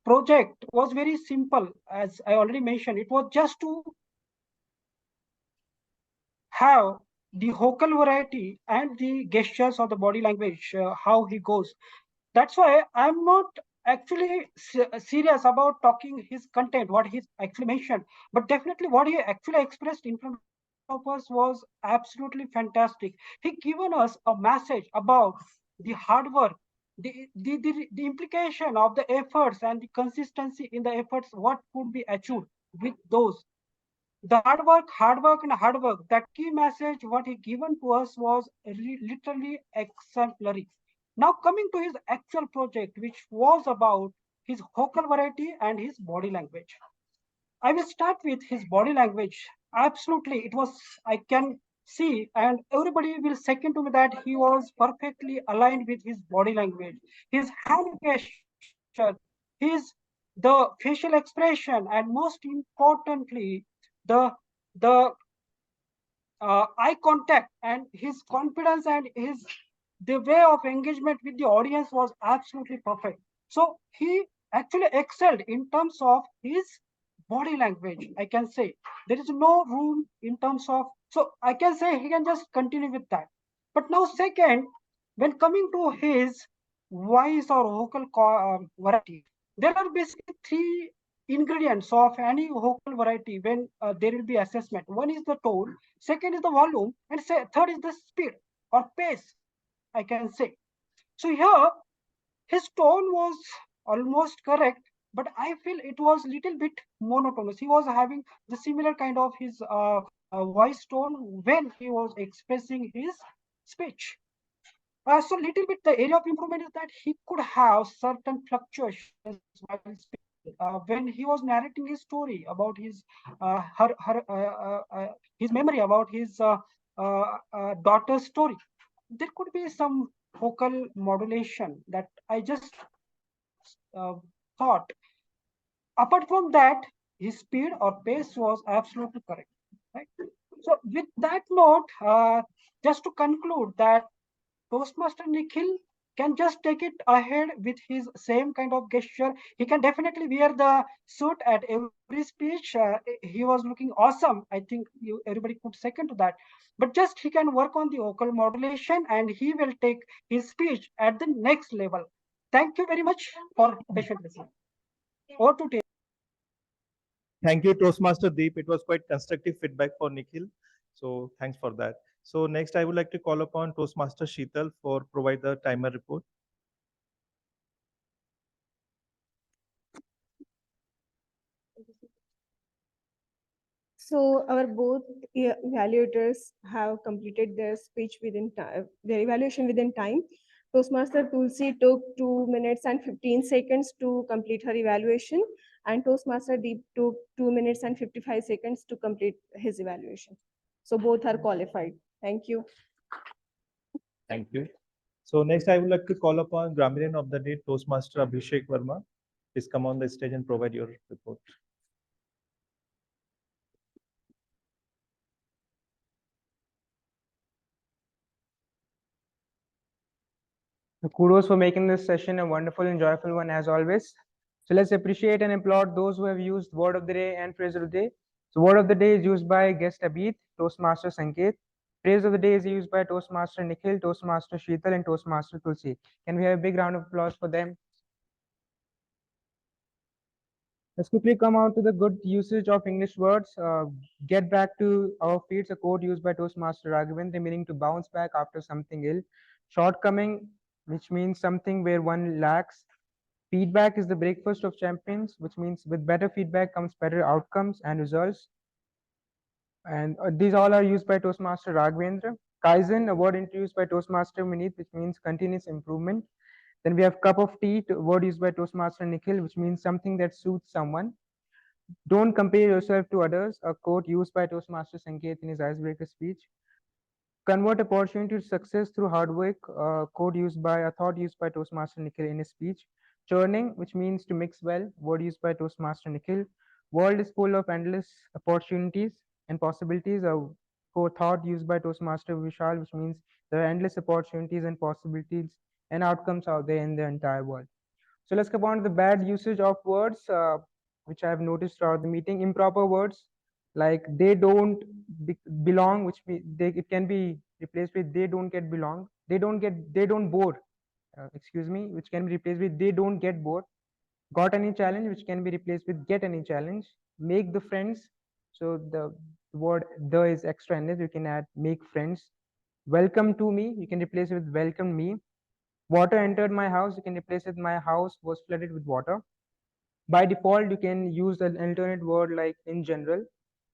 Speaker 9: project was very simple, as I already mentioned. It was just to have the vocal variety and the gestures of the body language, how he goes. That's why I'm not actually serious about talking his content, what he's actually mentioned, but definitely what he actually expressed in front of us was absolutely fantastic. He given us a message about the hard work, the implication of the efforts and the consistency in the efforts, what could be achieved with those. The hard work, and hard work. That key message, what he given to us was literally exemplary. Now coming to his actual project, which was about his vocal variety and his body language. I will start with his body language. Absolutely, it was, I can see, and everybody will second to me that he was perfectly aligned with his body language. His hand gesture, the facial expression, and most importantly, the eye contact and his confidence and the way of engagement with the audience was absolutely perfect. So he actually excelled in terms of his body language. I can say there is no room in terms of, so I can say he can just continue with that. But now second, when coming to his voice or vocal variety, there are basically three ingredients of any vocal variety when there will be assessment. One is the tone, second is the volume, and third is the speed or pace, I can say. So here, his tone was almost correct, but I feel it was little bit monotonous. He was having the similar kind of his voice tone when he was expressing his speech. So little bit the area of improvement is that he could have certain fluctuations while speaking. When he was narrating his story about his his memory about his daughter's story, there could be some vocal modulation that I just thought. Apart from that, his speed or pace was absolutely correct. Right? So with that note, just to conclude that Toastmaster Nikhil can just take it ahead with his same kind of gesture. He can definitely wear the suit at every speech. He was looking awesome. I think everybody could second to that. But just he can work on the vocal modulation and he will take his speech at the next level. Thank you very much for patient listening. Over to Dave.
Speaker 16: Thank you, Toastmaster Deep. It was quite constructive feedback for Nikhil. So thanks for that. So next, I would like to call upon Toastmaster Sheetal for provide the timer report.
Speaker 14: So our both evaluators have completed their speech within time, their evaluation within time. Toastmaster Tulsi took 2 minutes and 15 seconds to complete her evaluation, and Toastmaster Deep took 2 minutes and 55 seconds to complete his evaluation. So both are qualified. Thank you.
Speaker 16: Thank you. So next, I would like to call upon Grammarian of the Day, Toastmaster Abhishek Verma. Please come on the stage and provide your report.
Speaker 11: So kudos for making this session a wonderful and joyful one as always. So let's appreciate and applaud those who have used word of the day and phrase of the day. So word of the day is used by guest Abid, Toastmaster Sanket. Phrase of the day is used by Toastmaster Nikhil, Toastmaster Sheetal, and Toastmaster Tulsi. Can we have a big round of applause for them? Let's quickly come on to the good usage of English words. Get back to our feet, a quote used by Toastmaster Raghvendra, meaning to bounce back after something ill. Shortcoming, which means something where one lacks. Feedback is the breakfast of champions, which means with better feedback comes better outcomes and results. And these all are used by Toastmaster Raghvendra. Kaizen, a word introduced by Toastmaster Vineet, which means continuous improvement. Then we have cup of tea, a word used by Toastmaster Nikhil, which means something that suits someone. Don't compare yourself to others, a quote used by Toastmaster Sanket in his icebreaker speech. Convert opportunity to success through hard work, a thought used by Toastmaster Nikhil in his speech. Churning, which means to mix well, word used by Toastmaster Nikhil. World is full of endless opportunities and possibilities, a thought used by Toastmaster Vishal, which means there are endless opportunities and possibilities and outcomes out there in the entire world. So let's come on to the bad usage of words, which I have noticed throughout the meeting. Improper words like they don't belong, which it can be replaced with they don't get belong. They don't bore, excuse me, which can be replaced with they don't get bored. Got any challenge, which can be replaced with get any challenge. Make the friends, so the word the is extra in this, you can add make friends. Welcome to me, you can replace it with welcome me. Water entered my house, you can replace it my house was flooded with water. By default, you can use an alternate word like in general.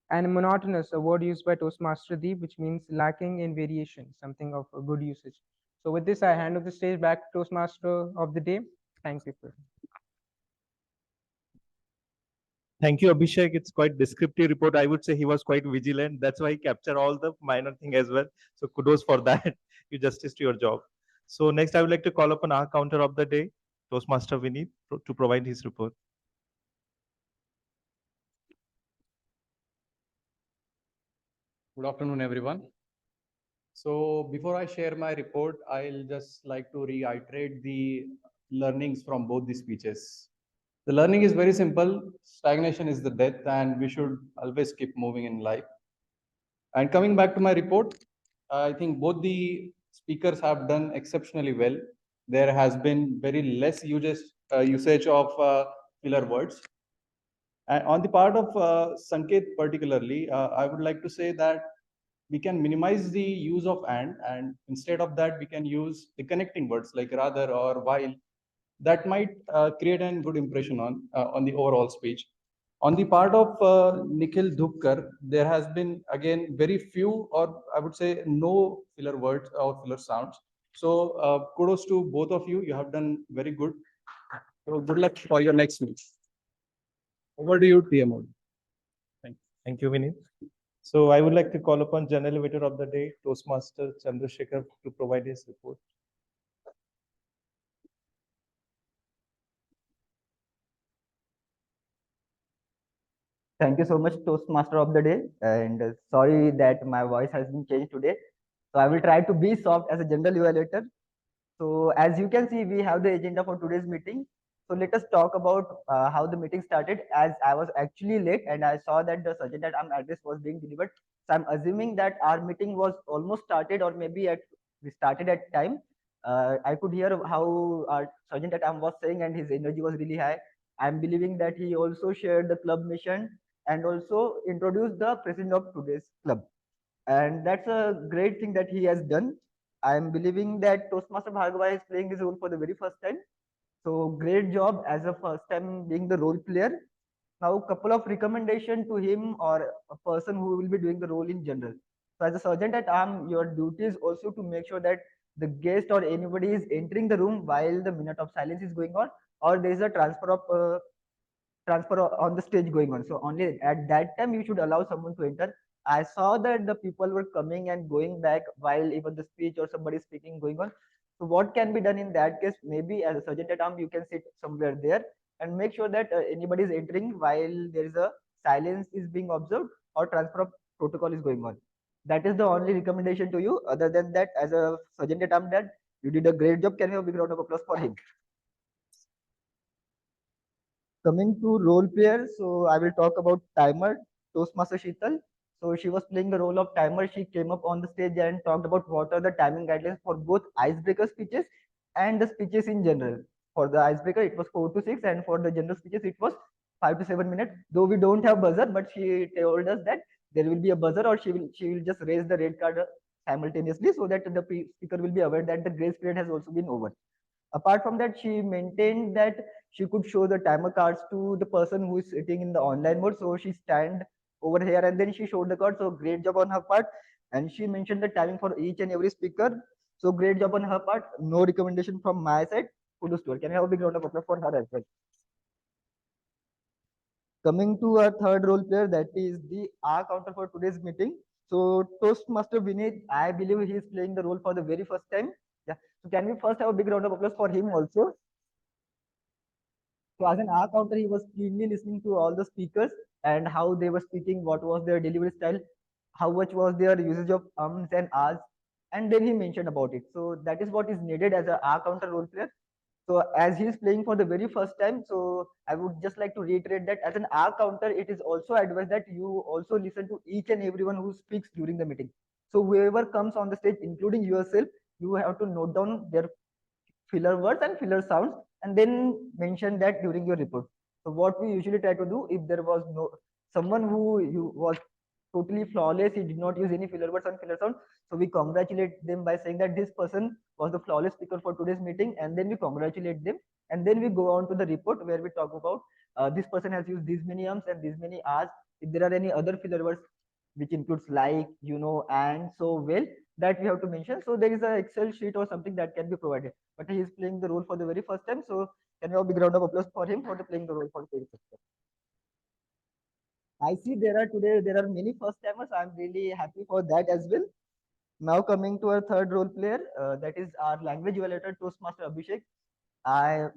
Speaker 11: And monotonous, a word used by Toastmaster Deep, which means lacking in variation, something of a good usage. So with this, I hand over the stage back to Toastmaster of the day. Thank you.
Speaker 16: Thank you, Abhishek. It's quite descriptive report. I would say he was quite vigilant. That's why he captured all the minor thing as well. So kudos for that. You justice to your job. So next, I would like to call upon our counter of the day, Toastmaster Vineet, to provide his report.
Speaker 13: Good afternoon, everyone. So before I share my report, I'll just like to reiterate the learnings from both the speeches. The learning is very simple. Stagnation is the death, and we should always keep moving in life. And coming back to my report, I think both the speakers have done exceptionally well. There has been very less usage of filler words. And on the part of Sanket particularly, I would like to say that we can minimize the use of and instead of that, we can use the connecting words like rather or while. That might create a good impression on the overall speech. On the part of Nikhil Dhupkar, there has been again very few, or I would say no filler words or filler sounds. So kudos to both of you. You have done very good. So good luck for your next meet. Over to you, TMO.
Speaker 16: Thank you, Vineet. So I would like to call upon General Elevator of the Day, Toastmaster Chandrasekhar, to provide his report.
Speaker 6: Thank you so much, Toastmaster of the Day. And sorry that my voice has been changed today. So I will try to be soft as a general evaluator. So as you can see, we have the agenda for today's meeting. So let us talk about how the meeting started, as I was actually late and I saw that the Sergeant at Arm address was being delivered. So I'm assuming that our meeting was almost started, or maybe we started at time. I could hear how our Sergeant at Arm was saying, and his energy was really high. I'm believing that he also shared the club mission and also introduced the president of today's club. And that's a great thing that he has done. I'm believing that Toastmaster Bhargava is playing his role for the very first time. So great job as a first time being the role player. Now, couple of recommendation to him or a person who will be doing the role in general. So as a sergeant at arm, your duty is also to make sure that the guest or anybody is entering the room while the minute of silence is going on, or there is a transfer on the stage going on. So only at that time you should allow someone to enter. I saw that the people were coming and going back while even the speech or somebody speaking going on. So what can be done in that case? Maybe as a sergeant at arm, you can sit somewhere there and make sure that anybody is entering while there is a silence is being observed or transfer of protocol is going on. That is the only recommendation to you. Other than that, as a sergeant at arm, that You did a great job. Can we have a big round of applause for him? Coming to role player, so I will talk about timer, Toastmaster Sheetal. So she was playing the role of timer. She came up on the stage and talked about what are the timing guidelines for both icebreaker speeches and the speeches in general. For the icebreaker, it was 4 to 6, and for the general speeches, it was 5 to 7 minutes. Though we don't have buzzer, but she told us that there will be a buzzer, or she will just raise the red card simultaneously, so that the speaker will be aware that the grace period has also been over. Apart from that, she maintained that she could show the timer cards to the person who is sitting in the online mode. So she stand over here and then she showed the card. So great job on her part. And she mentioned the timing for each and every speaker. So great job on her part. No recommendation from my side. Kudos to her. Can I have a big round of applause for her as well? Coming to our third role player, that is the R counter for today's meeting. So Toastmaster Vinay, I believe he is playing the role for the very first time. Yeah. So can we first have a big round of applause for him also? So as an R counter, he was keenly listening to all the speakers and how they were speaking, what was their delivery style, how much was their usage of ums and ahs, and then he mentioned about it. So that is what is needed as a R counter role player. So as he is playing for the very first time, so I would just like to reiterate that as an R counter, it is also advised that you also listen to each and everyone who speaks during the meeting. So whoever comes on the stage, including yourself, you have to note down their filler words and filler sounds and then mention that during your report. So what we usually try to do, if there was someone who was totally flawless, he did not use any filler words and filler sounds, so we congratulate them by saying that this person was the flawless speaker for today's meeting, and then we congratulate them, and then we go on to the report where we talk about this person has used these many ums and these many ahs. If there are any other filler words which includes like, and so well, that we have to mention. So there is an Excel sheet or something that can be provided. But he is playing the role for the very first time. So can we have a big round of applause for him for playing the role for the very first time? I see there are many first timers. I'm really happy for that as well. Now coming to our third role player, that is our language evaluator, Toastmaster Abhishek.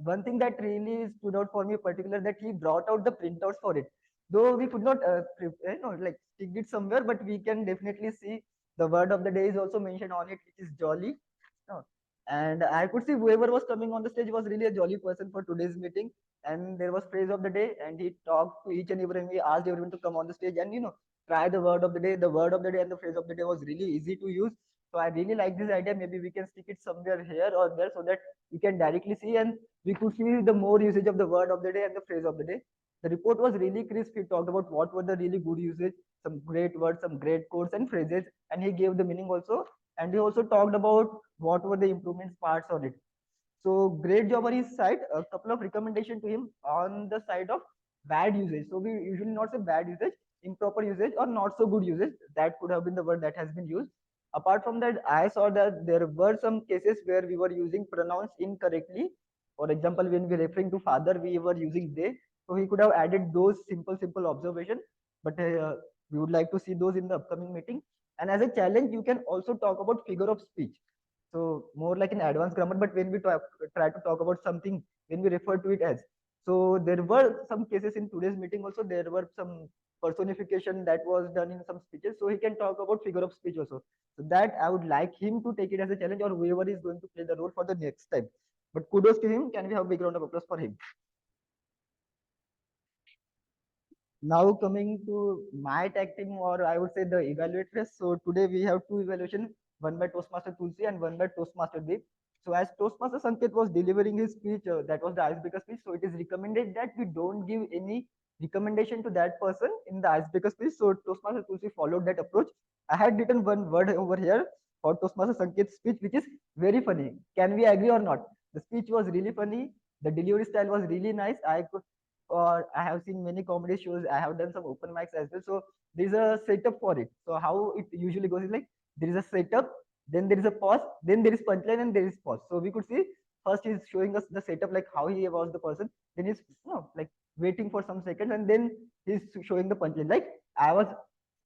Speaker 6: One thing that really stood out for me particular, that he brought out the printouts for it. Though we could not like stick it somewhere, but we can definitely see the word of the day is also mentioned on it, which is jolly. And I could see whoever was coming on the stage was really a jolly person for today's meeting. And there was phrase of the day, and he talked to each and everyone. We asked everyone to come on the stage and try the word of the day. The word of the day and the phrase of the day was really easy to use. So I really like this idea. Maybe we can stick it somewhere here or there so that you can directly see, and we could see the more usage of the word of the day and the phrase of the day. The report was really crisp. He talked about what were the really good usage, some great words, some great quotes and phrases, and he gave the meaning also. And he also talked about what were the improvements parts on it. So great job on his side. A couple of recommendation to him on the side of bad usage. So we usually not say bad usage, improper usage or not so good usage. That could have been the word that has been used. Apart from that, I saw that there were some cases where we were using pronouns incorrectly. For example, when we referring to father, we were using they. So he could have added those simple observations. But we would like to see those in the upcoming meeting. And as a challenge, you can also talk about figure of speech. So more like an advanced grammar, but when we try to talk about something, when we refer to it as. So there were some cases in today's meeting also, there were some personification that was done in some speeches. So he can talk about figure of speech also. So that I would like him to take it as a challenge, or whoever is going to play the role for the next time. But kudos to him. Can we have a big round of applause for him? Now coming to my tag team, or I would say the evaluators. So today we have two evaluation, one by Toastmaster Tulsi and one by Toastmaster Deep. So as Toastmaster Sanket was delivering his speech, that was the icebreaker speech. So it is recommended that we don't give any recommendation to that person in the icebreaker speech. So Toastmaster Tulsi followed that approach. I had written one word over here for Toastmaster Sanket's speech, which is very funny. Can we agree or not? The speech was really funny. The delivery style was really nice. Or I have seen many comedy shows. I have done some open mics as well. So there's a setup for it. So how it usually goes is like there is a setup, then there is a pause, then there is punchline, and there is pause. So we could see first he's showing us the setup, like how he was the person. Then he's like waiting for some seconds, and then he's showing the punchline. Like I was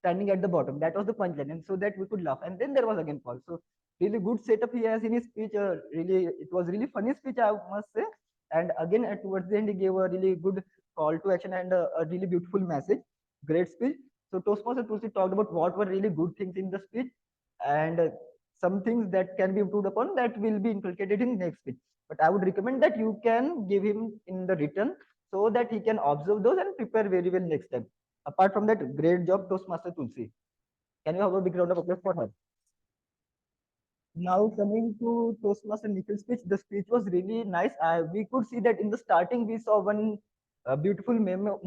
Speaker 6: standing at the bottom. That was the punchline, and so that we could laugh. And then there was again pause. So really good setup he has in his speech. Really, it was really funny speech, I must say. And again, towards the end, he gave a really good call to action and a really beautiful message. Great speech. So Toastmaster Tulsi talked about what were really good things in the speech, and some things that can be improved upon that will be inculcated in next speech. But I would recommend that you can give him in the written so that he can observe those and prepare very well next time. Apart from that, great job, Toastmaster Tulsi. Can you have a big round of applause for her? Now coming to Toastmaster Nikhil's speech, the speech was really nice. We could see that in the starting we saw one beautiful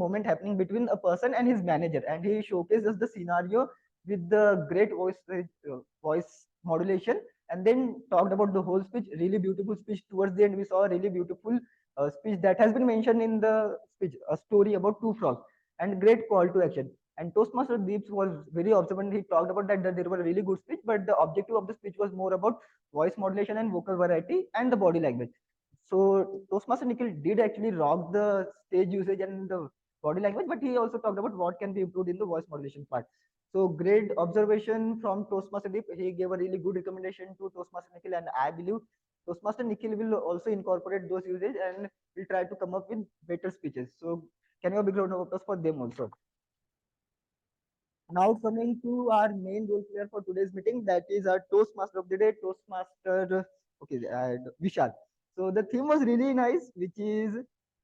Speaker 6: moment happening between a person and his manager, and he showcased us the scenario with the great voice modulation, and then talked about the whole speech. Really beautiful speech. Towards the end, we saw a really beautiful speech that has been mentioned in the speech, a story about two frogs, and great call to action. And Toastmaster Deeps was very observant. He talked about that there were really good speech, but the objective of the speech was more about voice modulation and vocal variety and the body language. So Toastmaster Nikhil did actually rock the stage usage and the body language, but he also talked about what can be improved in the voice modulation part. So great observation from Toastmaster Deep. He gave a really good recommendation to Toastmaster Nikhil, and I believe Toastmaster Nikhil will also incorporate those usage and will try to come up with better speeches. So can you have a big round of applause for them also? Now coming to our main role player for today's meeting, that is our Toastmaster of the day, Toastmaster, okay, Vishal. So the theme was really nice, which is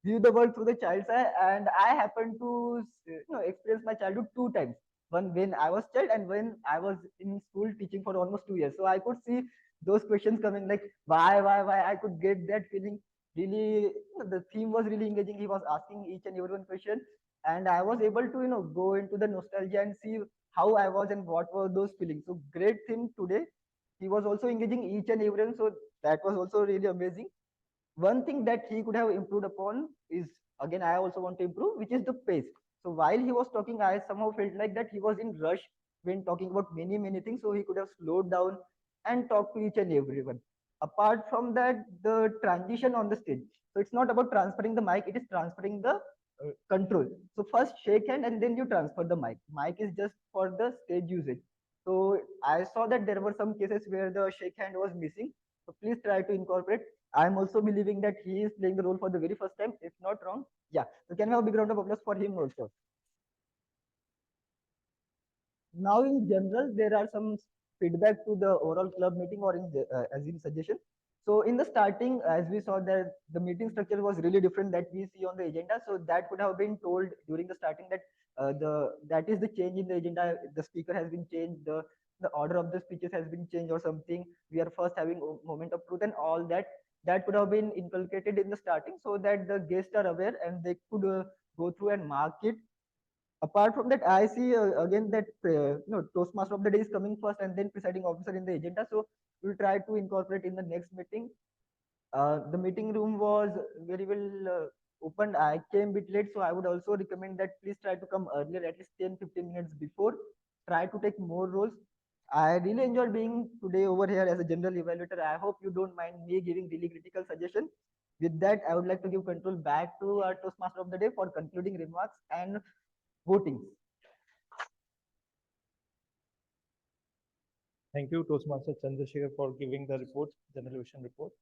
Speaker 6: view the world through the child's eye, and I happened to experience my childhood two times. One when I was child and when I was in school teaching for almost 2 years. So I could see those questions coming like why. I could get that feeling. Really, the theme was really engaging. He was asking each and every one question, and I was able to go into the nostalgia and see how I was and what were those feelings. So great thing today. He was also engaging each and everyone, so that was also really amazing. One thing that he could have improved upon is, again, I also want to improve, which is the pace. So while he was talking, I somehow felt like that he was in rush when talking about many things, so he could have slowed down and talked to each and everyone. Apart from that, the transition on the stage, so it's not about transferring the mic, it is transferring the control. So first shake hand and then you transfer the mic is just for the stage usage. So I saw that there were some cases where the shake hand was missing, so please try to incorporate. I'm also believing that he is playing the role for the very first time, if not wrong. Yeah, so can we have a big round of applause for him also? Now in general, there are some feedback to the overall club meeting or in as in suggestion. So in the starting, as we saw that the meeting structure was really different that we see on the agenda. So that could have been told during the starting that that is the change in the agenda. The speaker has been changed. The order of the speeches has been changed or something. We are first having a moment of truth and all that. That could have been inculcated in the starting so that the guests are aware and they could go through and mark it. Apart from that, I see again that Toastmaster of the day is coming first and then presiding officer in the agenda. So we'll try to incorporate in the next meeting. The meeting room was very well opened. I came a bit late, so I would also recommend that please try to come earlier, at least 10-15 minutes before. Try to take more roles. I really enjoyed being today over here as a general evaluator. I hope you don't mind me giving really critical suggestions. With that, I would like to give control back to our Toastmaster of the day for concluding remarks and voting.
Speaker 2: Thank you, Toastmaster Chandrasekhar, for giving the report, general vision report.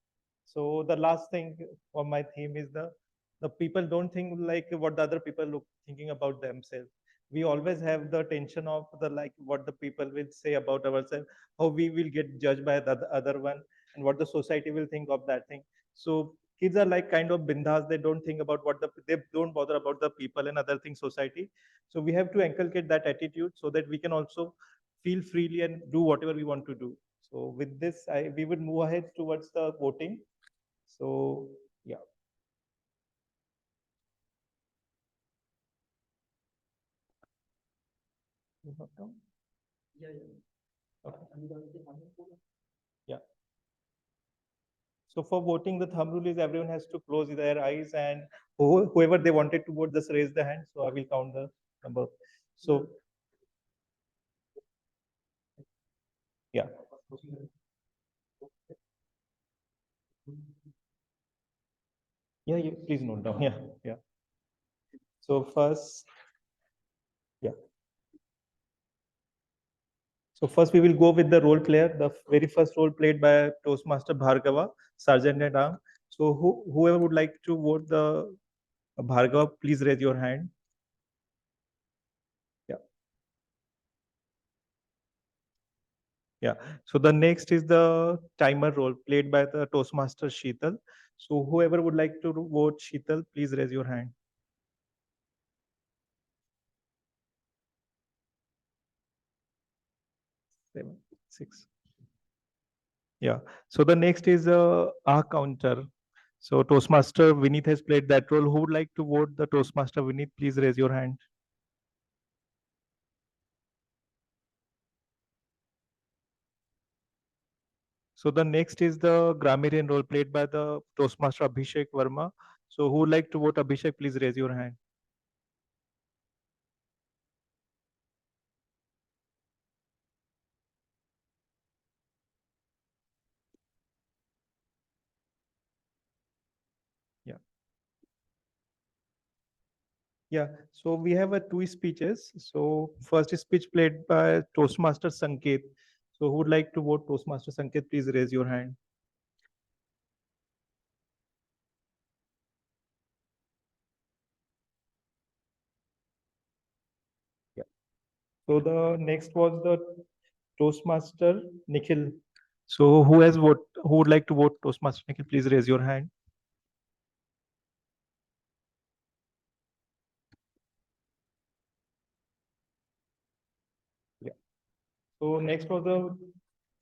Speaker 2: So the last thing for my theme is the people don't think like what the other people look thinking about themselves. We always have the tension of the like what the people will say about ourselves, how we will get judged by the other one, and what the society will think of that thing. So kids are like kind of bindas. They don't think about they don't bother about the people and other things society. So we have to inculcate that attitude so that we can also feel freely and do whatever we want to do. So with this, we would move ahead towards the voting. So yeah. Yeah. Okay. Yeah. So for voting, the thumb rule is everyone has to close their eyes, and whoever they wanted to vote, just raise the hand. So I will count the number. So yeah. Yeah, please note down. Yeah. So first, yeah. So first we will go with the role player. The very first role played by Toastmaster Bhargava, Sergeant at Arms. So whoever would like to vote the Bhargava, please raise your hand. Yeah.
Speaker 16: Yeah. So the next is the timer role played by the Toastmaster Sheetal. So whoever would like to vote Sheetal, please raise your hand. Seven, six. Yeah. So the next is a counter. So Toastmaster Vinith has played that role. Who would like to vote the Toastmaster Vinith? Please raise your hand. So the next is the grammarian role played by the Toastmaster Abhishek Verma. So who would like to vote Abhishek? Please raise your hand. Yeah. Yeah. So we have two speeches. So first speech played by Toastmaster Sanket. So who would like to vote Toastmaster Sanket? Please raise your hand. Yeah. So the next was the Toastmaster Nikhil. So who would like to vote Toastmaster Nikhil? Please raise your hand. Yeah. So next was the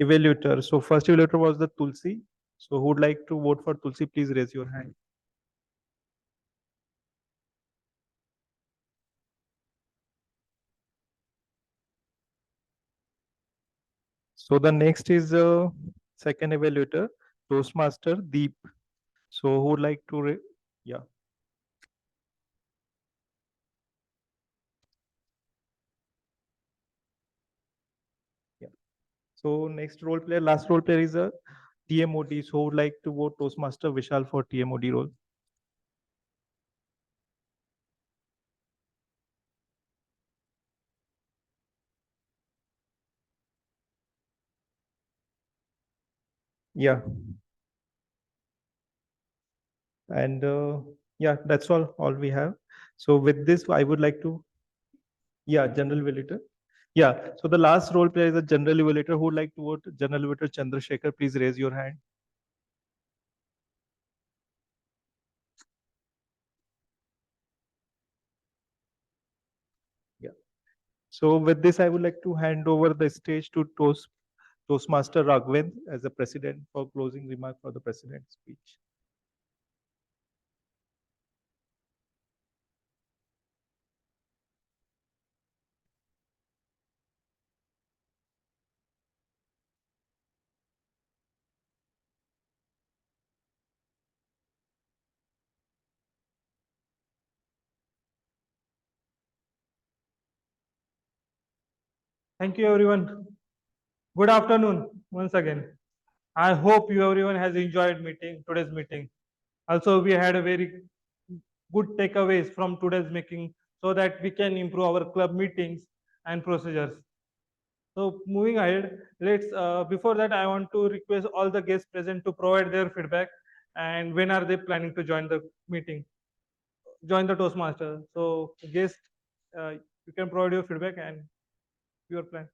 Speaker 16: evaluator. So first evaluator was the Tulsi. So who would like to vote for Tulsi? Please raise your hand. So the next is second evaluator, Toastmaster Deep. So who would like to? Yeah. Yeah. So next role player, last role player is a TMOD. So who would like to vote Toastmaster Vishal for TMOD role? Yeah. And yeah, that's all we have. So with this, I would like to, yeah, general evaluator. Yeah. So the last role player is a general evaluator. Who would like to vote general evaluator Chandrasekhar? Please raise your hand. Yeah. So with this, I would like to hand over the stage to Toastmaster Raghvendra as the president for closing remark for the president's speech.
Speaker 2: Thank you, everyone. Good afternoon once again. I hope everyone has enjoyed today's meeting. Also, we had a very good takeaways from today's meeting so that we can improve our club meetings and procedures. So moving ahead, let's before that I want to request all the guests present to provide their feedback and when are they planning to join the meeting, join the Toastmaster. So guest, you can provide your feedback and your plan.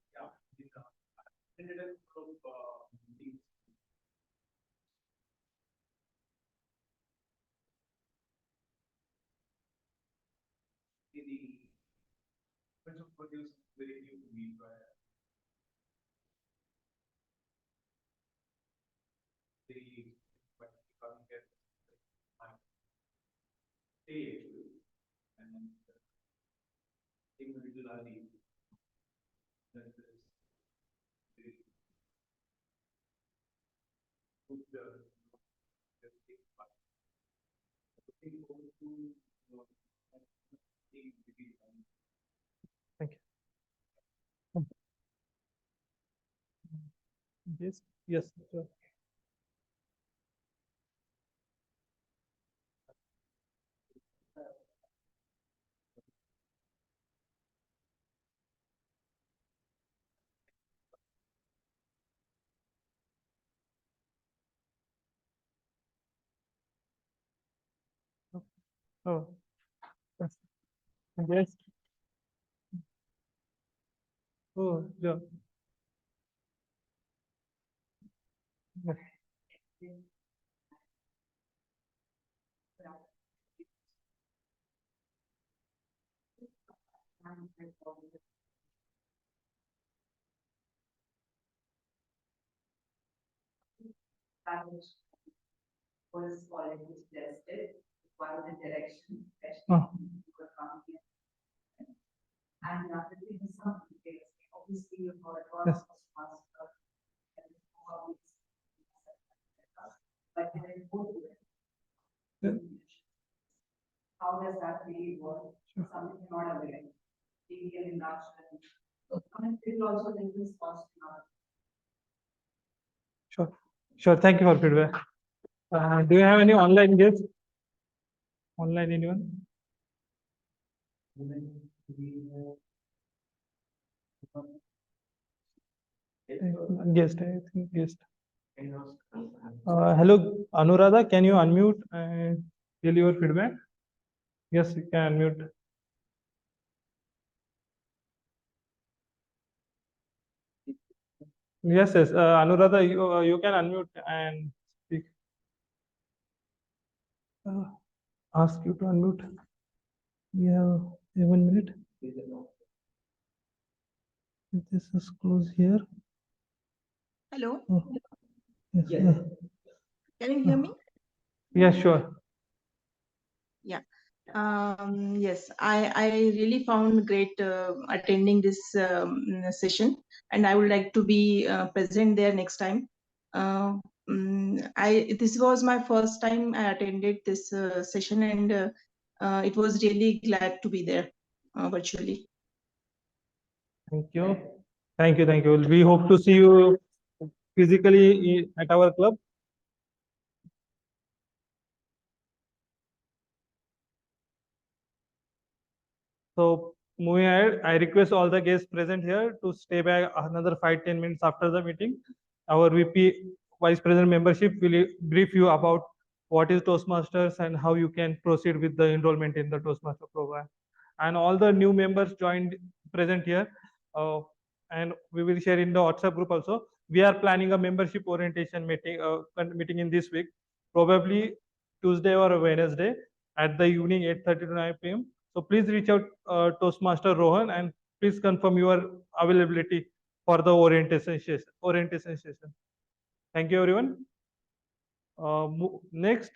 Speaker 2: Thank you. Yes, yes, sure. Oh, yes. Yes. Oh, yeah.
Speaker 18: Was already suggested, one of the directions,
Speaker 2: Oh.
Speaker 18: especially and another thing is something obviously you've got
Speaker 2: Yes.
Speaker 18: but then it would
Speaker 2: Yeah.
Speaker 18: how does that really work? Something you're not aware. Maybe an induction. It will also link response to another.
Speaker 2: Sure. Sure. Thank you for feedback. Do you have any online guests? Online anyone? Guest, I think guest. Hello, Anuradha, can you unmute and tell your feedback? Yes, you can unmute. Yes, yes. Anuradha, you can unmute and speak. Ask you to unmute. We have 1 minute. This is close here.
Speaker 19: Hello.
Speaker 2: Oh, yes.
Speaker 19: Yes. Can you hear me?
Speaker 2: Yeah, sure.
Speaker 19: Yeah. Yes, I really found great attending this session, and I would like to be present there next time. This was my first time I attended this session, and it was really glad to be there virtually.
Speaker 2: Thank you. Thank you. Thank you. We hope to see you physically at our club. So moving ahead, I request all the guests present here to stay back another 5-10 minutes after the meeting. Our VP Vice President membership will brief you about what is Toastmasters and how you can proceed with the enrollment in the Toastmaster program. And all the new members joined present here. And we will share in the WhatsApp group also. We are planning a membership orientation meeting in this week, probably Tuesday or Wednesday at the evening 8:30 to 9 p.m. So please reach out Toastmaster Rohan and please confirm your availability for the orientation session. Thank you, everyone. Next,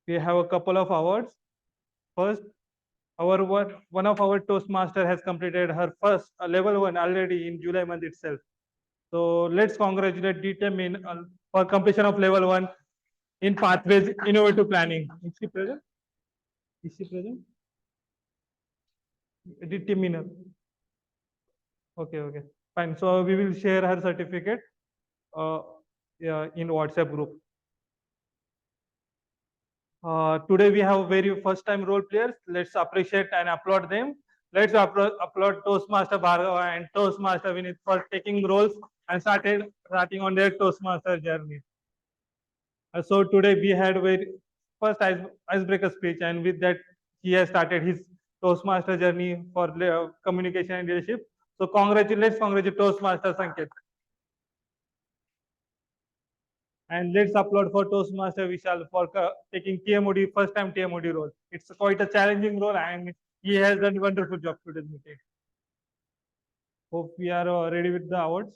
Speaker 2: we have a couple of awards. First, one of our Toastmaster has completed her first level 1 already in July month itself. So let's congratulate DTM for completion of level 1 in Pathways Innovative Planning. Is she present? Is she present? DTM. Okay, okay, fine. So we will share her certificate yeah, in WhatsApp group. Today we have very first time role players. Let's appreciate and applaud them. Let's applaud Toastmaster Bhargava and Toastmaster Vinith for taking roles and starting on their Toastmaster journey. So today we had very first icebreaker speech, and with that he has started his Toastmaster journey for communication and leadership. So let's congratulate Toastmaster Sanket. And let's applaud for Toastmaster Vishal for taking TMOD, first time TMOD role. It's quite a challenging role and he has done a wonderful job today's meeting. Hope we are ready with the awards.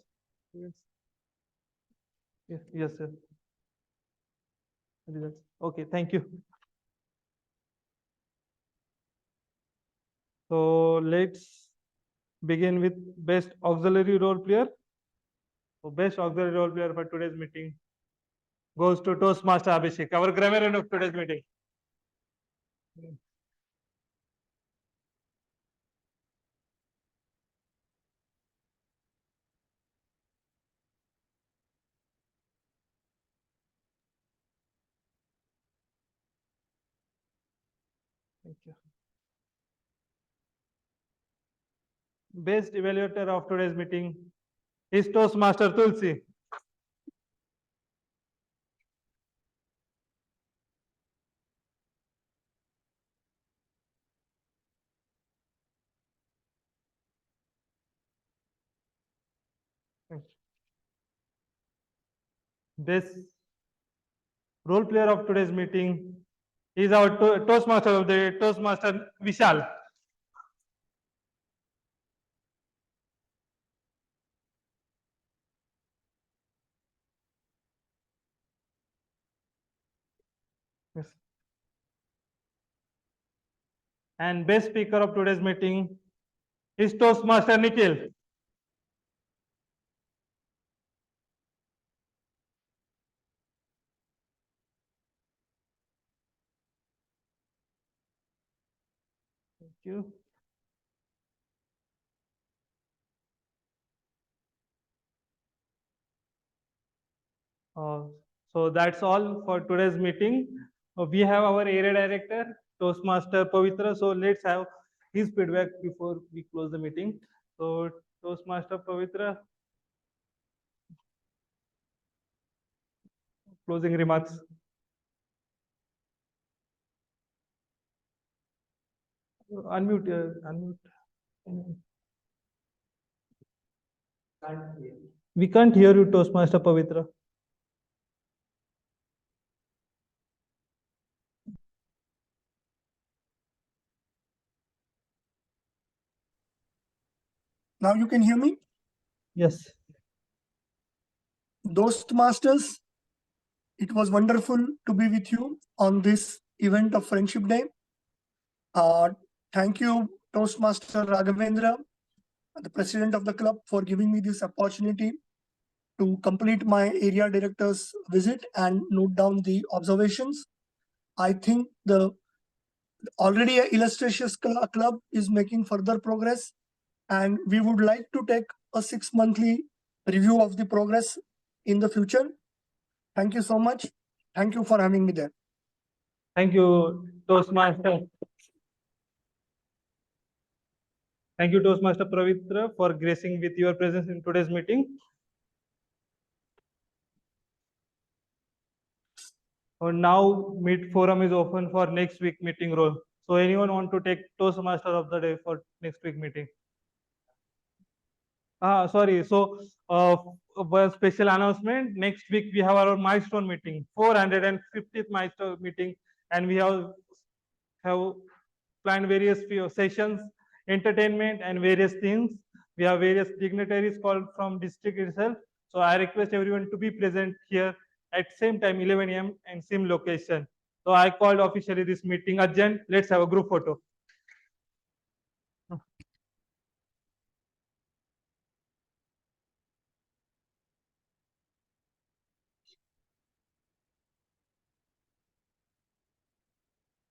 Speaker 2: Yes, yes, sir. Okay, thank you. So let's begin with best auxiliary role player. So best auxiliary role player for today's meeting goes to Toastmaster Abhishek, our grammarian of today's meeting. Thank you. Best evaluator of today's meeting is Toastmaster Tulsi. Best role player of today's meeting is our Toastmaster of the day, Toastmaster Vishal. Yes. And best speaker of today's meeting is Toastmaster Nikhil. Thank you. So that's all for today's meeting. We have our area director, Toastmaster Pavitra. So let's have his feedback before we close the meeting. So Toastmaster Pavitra, closing remarks. Unmute. We can't hear you, Toastmaster Pavitra.
Speaker 5: Now you can hear me?
Speaker 2: Yes.
Speaker 5: Toastmasters, it was wonderful to be with you on this event of Friendship Day. Thank you, Toastmaster Raghvendra, the president of the club, for giving me this opportunity to complete my area director's visit and note down the observations. I think the already illustrious club is making further progress, and we would like to take a 6-monthly review of the progress in the future. Thank you so much. Thank you for having me there.
Speaker 2: Thank you, Toastmaster. Thank you, Toastmaster Pavitra, for gracing with your presence in today's meeting. Now meet forum is open for next week meeting role. So anyone want to take Toastmaster of the day for next week meeting? Sorry. So a special announcement. Next week we have our milestone meeting, 450th milestone meeting, and we have planned various sessions, entertainment, and various things. We have various dignitaries called from district itself. So I request everyone to be present here at same time, 11 a.m. and same location. So I called officially this meeting urgent. Let's have a group photo.